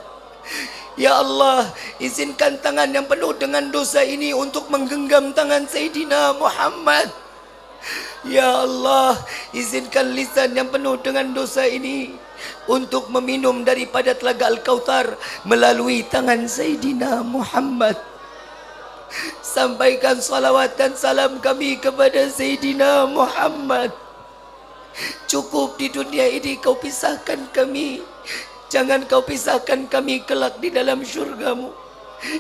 Ya Allah, izinkan tangan yang penuh dengan dosa ini untuk menggenggam tangan Sayyidina Muhammad. Ya Allah, izinkan lisan yang penuh dengan dosa ini untuk meminum daripada telaga Al-Kautsar melalui tangan Sayyidina Muhammad. Sampaikan salawat dan salam kami kepada Sayyidina Muhammad. Cukup di dunia ini kau pisahkan kami, jangan kau pisahkan kami kelak di dalam syurgamu.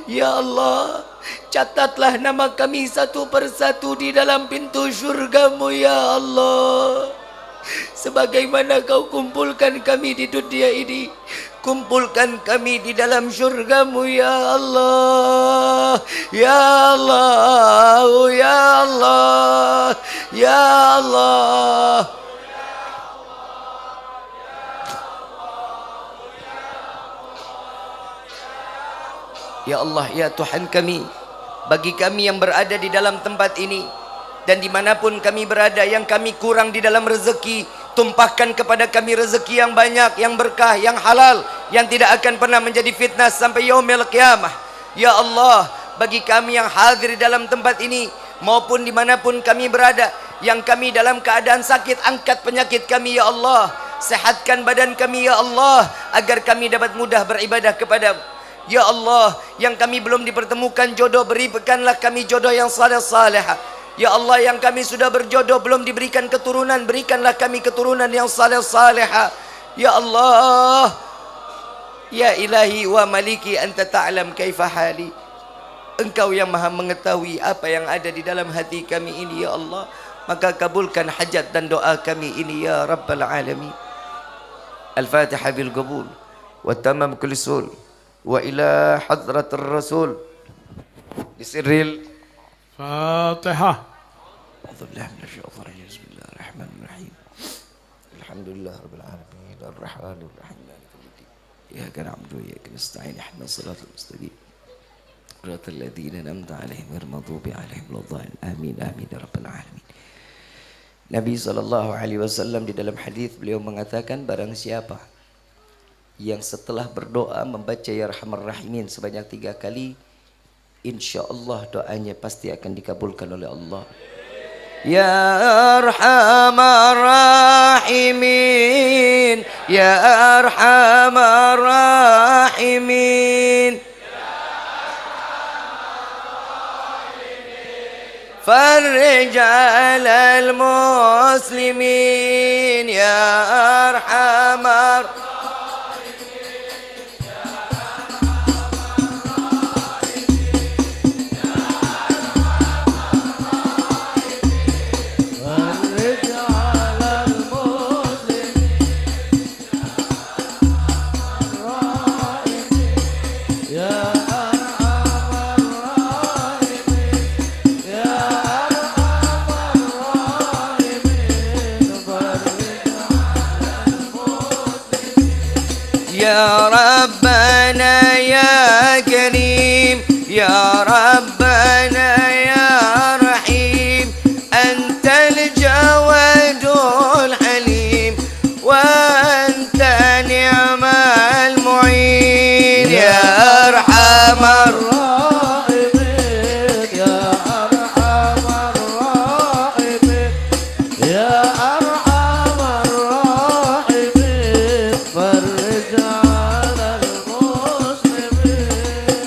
Ya Allah, catatlah nama kami satu persatu di dalam pintu syurgamu ya Allah. Sebagaimana kau kumpulkan kami di dunia ini, kumpulkan kami di dalam syurgamu ya Allah. Ya Allah, ya Allah, ya Allah. Ya Allah, ya Tuhan kami, bagi kami yang berada di dalam tempat ini dan dimanapun kami berada, yang kami kurang di dalam rezeki, tumpahkan kepada kami rezeki yang banyak, yang berkah, yang halal, yang tidak akan pernah menjadi fitnah sampai yaumil qiyamah. Ya Allah, bagi kami yang hadir di dalam tempat ini maupun dimanapun kami berada, yang kami dalam keadaan sakit, angkat penyakit kami ya Allah, sehatkan badan kami ya Allah, agar kami dapat mudah beribadah kepadamu. Ya Allah, yang kami belum dipertemukan jodoh, berikanlah kami jodoh yang saleh-saleh. Ya Allah, yang kami sudah berjodoh belum diberikan keturunan, berikanlah kami keturunan yang saleh-saleh. Ya Allah, ya Ilahi wa Maliki, anta ta'lam kaifa hali. Engkau yang maha mengetahui apa yang ada di dalam hati kami ini ya Allah. Maka kabulkan hajat dan doa kami ini ya Rabbal Alamin. Al-Fatihah bil qabul wa tamam kulli sul wa ila hadratir rasul bisirril Fatihah. A'udzubillahi minasyaitonir rajim. Bismillahirrahmanirrahim. Alhamdulillah rabbil alamin arrahmanir rahim maliki yaumiddin. Iyyaka na'budu wa iyyaka nasta'in ihdinas siratal mustaqim. Shiratal ladzina an'amta 'alaihim ghairil maghdubi 'alaihim waladdallin. Amin amin ya rabbal alamin. Nabi SAW di dalam hadis beliau mengatakan, barang siapa yang setelah berdoa membaca ya Arhamar Rahimin sebanyak 3 kali, insyaallah doanya pasti akan dikabulkan oleh Allah. Ya Arhamar Rahimin, ya Arhamar Rahimin, farij 'alal muslimin, ya Arhamar. Ya Rabbana ya Karim, ya Rabbana ya Rahim, Antal Jawadul Halim, wa anta ni'mal mu'in, ya Arhamar Rahimin, ya Arhamar Rahimin, ya Arhamar Rahimin, farij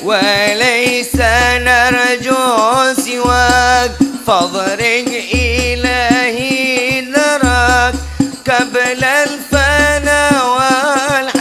وليس نرجو سواك، فاضرج إلهي ذراك قبل الفنا والحياة.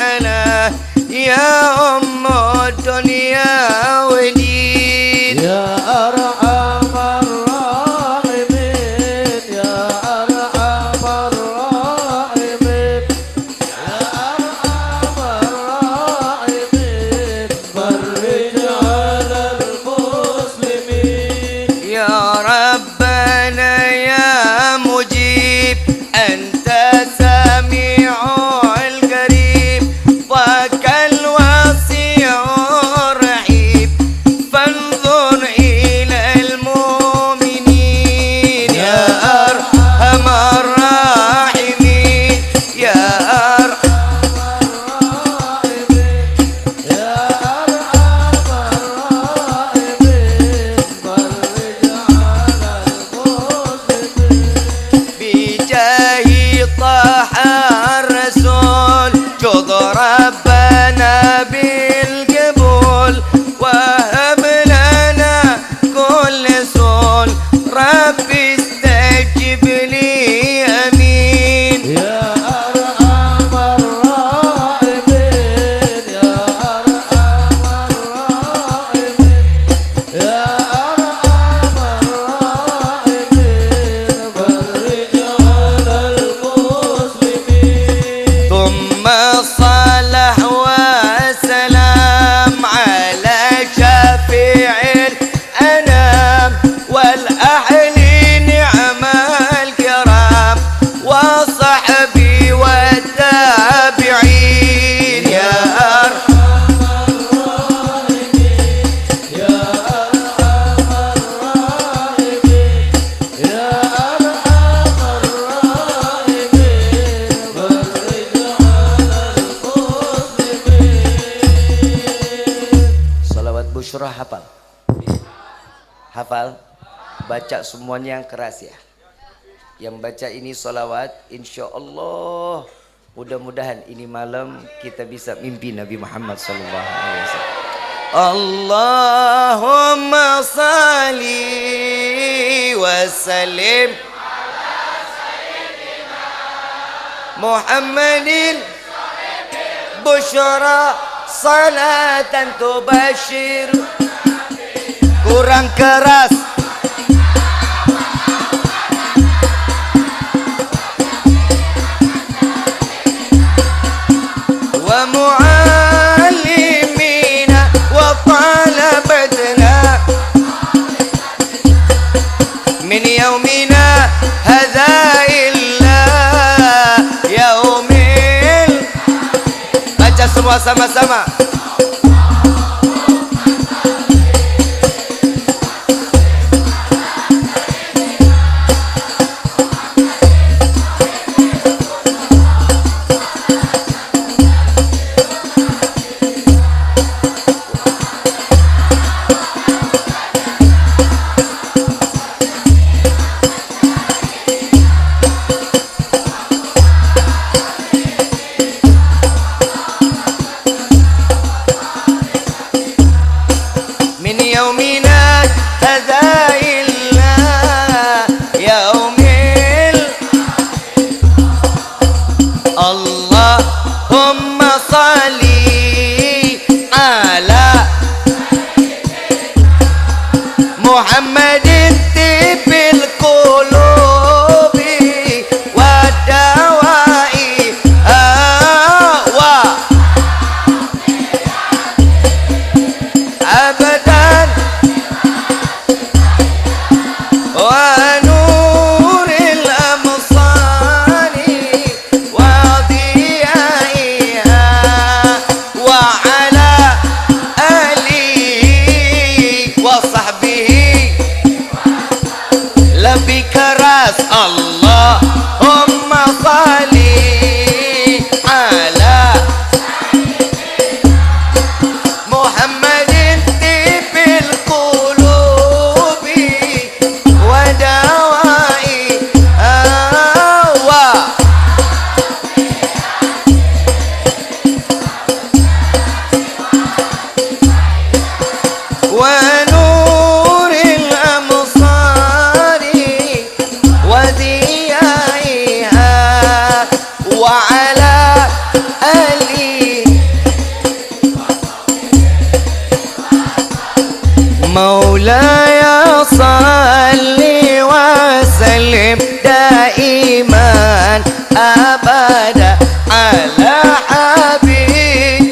Hafal? Baca semuanya yang keras ya. Yang baca ini salawat, insya Allah mudah-mudahan ini malam kita bisa mimpi Nabi Muhammad sallallahu alaihi wasallam. Allahumma salli wa sallim Muhammadin busyara salatan tubashir. Kurang keras. Wa muallimina wa talabatna min yaumina hadha illa yaumil. Baca semua sama-sama. Allahumma salli ala Muhammadin tibil qulubi wa dawai wa abadan wa nuril amsari wa diyaiha wa ala alihi wa sahbihi. Lebih keras. Allahumma salli ala Muhammadin tibil qulubi wa dawai wa nuril amsari wa diyaiha wa ala ali Maulaya salli wa sallim daiman abada ala habib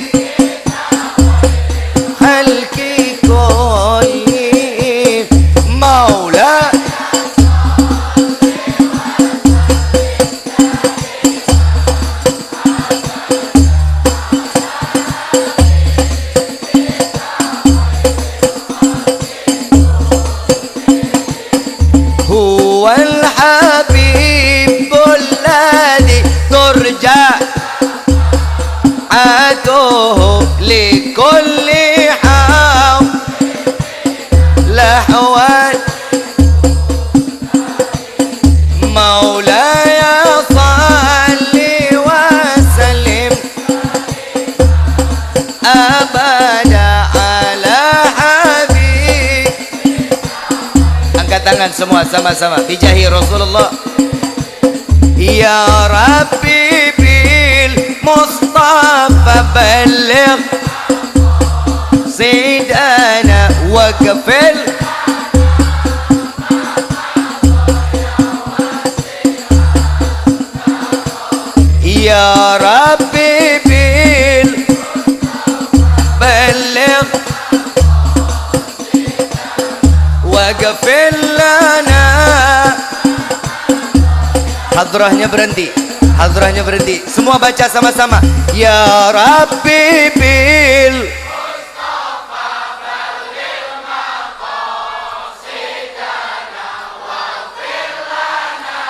khalqi kulli maula. Huwal habibul ladzi turja atuhu likulli haw lahwan maulaya salli wa sallim abada ala habib. Angkat tangan semua sama-sama bijahi Rasulullah. Ya Rabbi bil Mustafa balligh Sayyidana wa kafil Ya Rabbi bil balligh wa kafil lana. Hadrahnya berhenti, hadrahnya berhenti. Semua baca sama-sama. Ya Rabbi bil Mustafa balligh maqasidana waghfir lana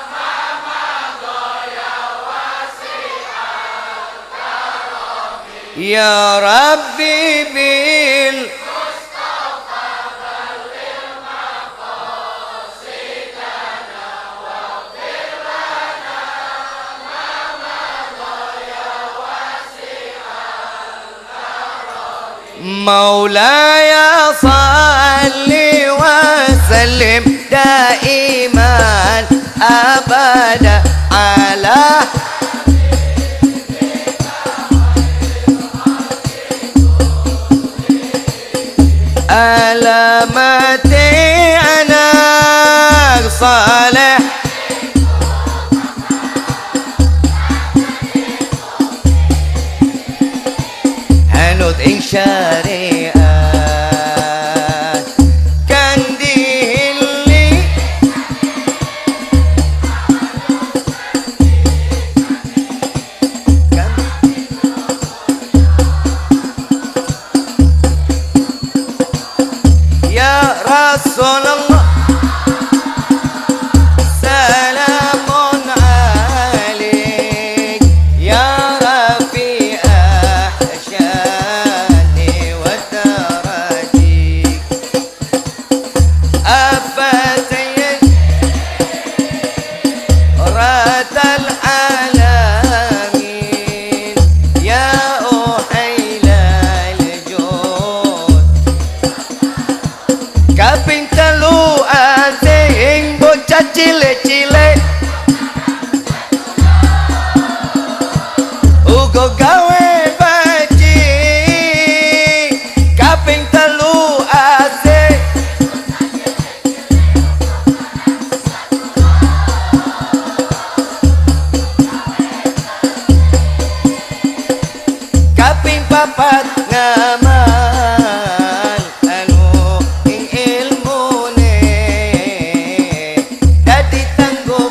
ma madha ya wasi'al karami. Ya Rabbi bil Mustafa balligh مولاي صل وسلم دائما أبدا على علامتي أنا صالح هنود إن شريعة كان ديلي يا رسول الله سلام عليك يا رفيع شاني ودرجيك أفتيت رات العالمين يا أحيل الجود kaping telu anting bocah cilik-cilik uga gawe baji kaping telu asik kaping papat ngamal anu ing ilmune dadi tanggung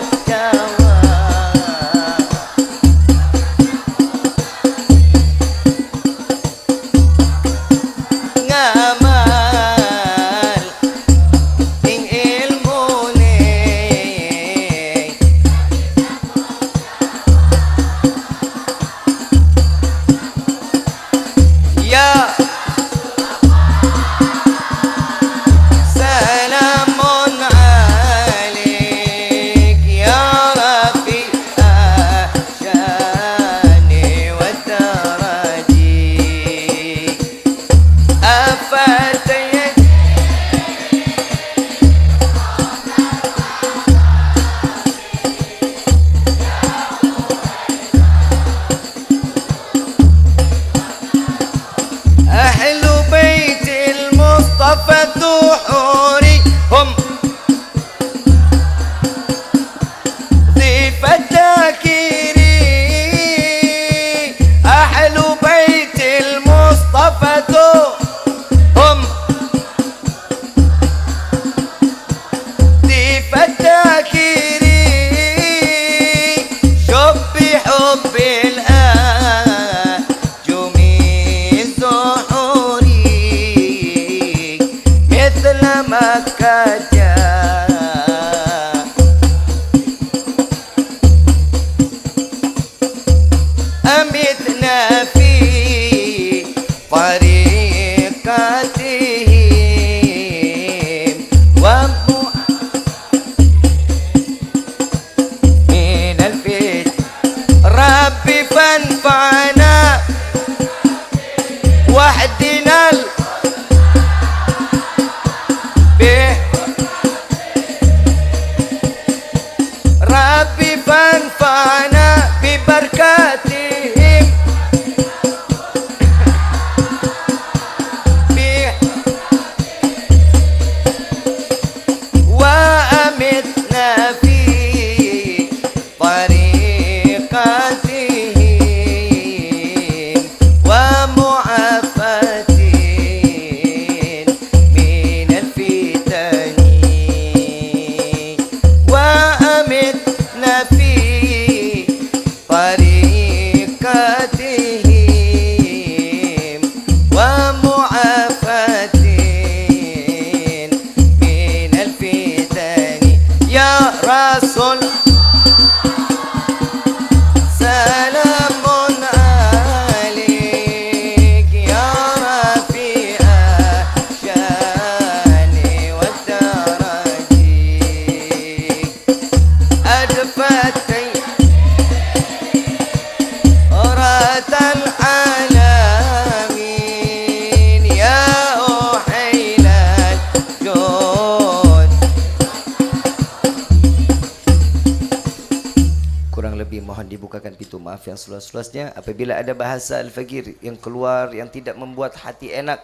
lebih mohon dibukakan pintu maaf yang seluas-luasnya. Apabila ada bahasa Al-Faqir yang keluar yang tidak membuat hati enak,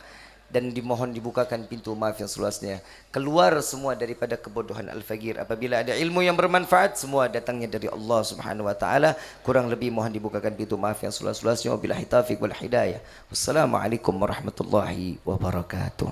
dan dimohon dibukakan pintu maaf yang seluasnya. Keluar semua daripada kebodohan Al-Faqir. Apabila ada ilmu yang bermanfaat, semua datangnya dari Allah Subhanahu wa taala. Kurang lebih mohon dibukakan pintu maaf yang seluas-luasnya. Wabillahi taufiq wal hidayah. Wassalamualaikum warahmatullahi wabarakatuh.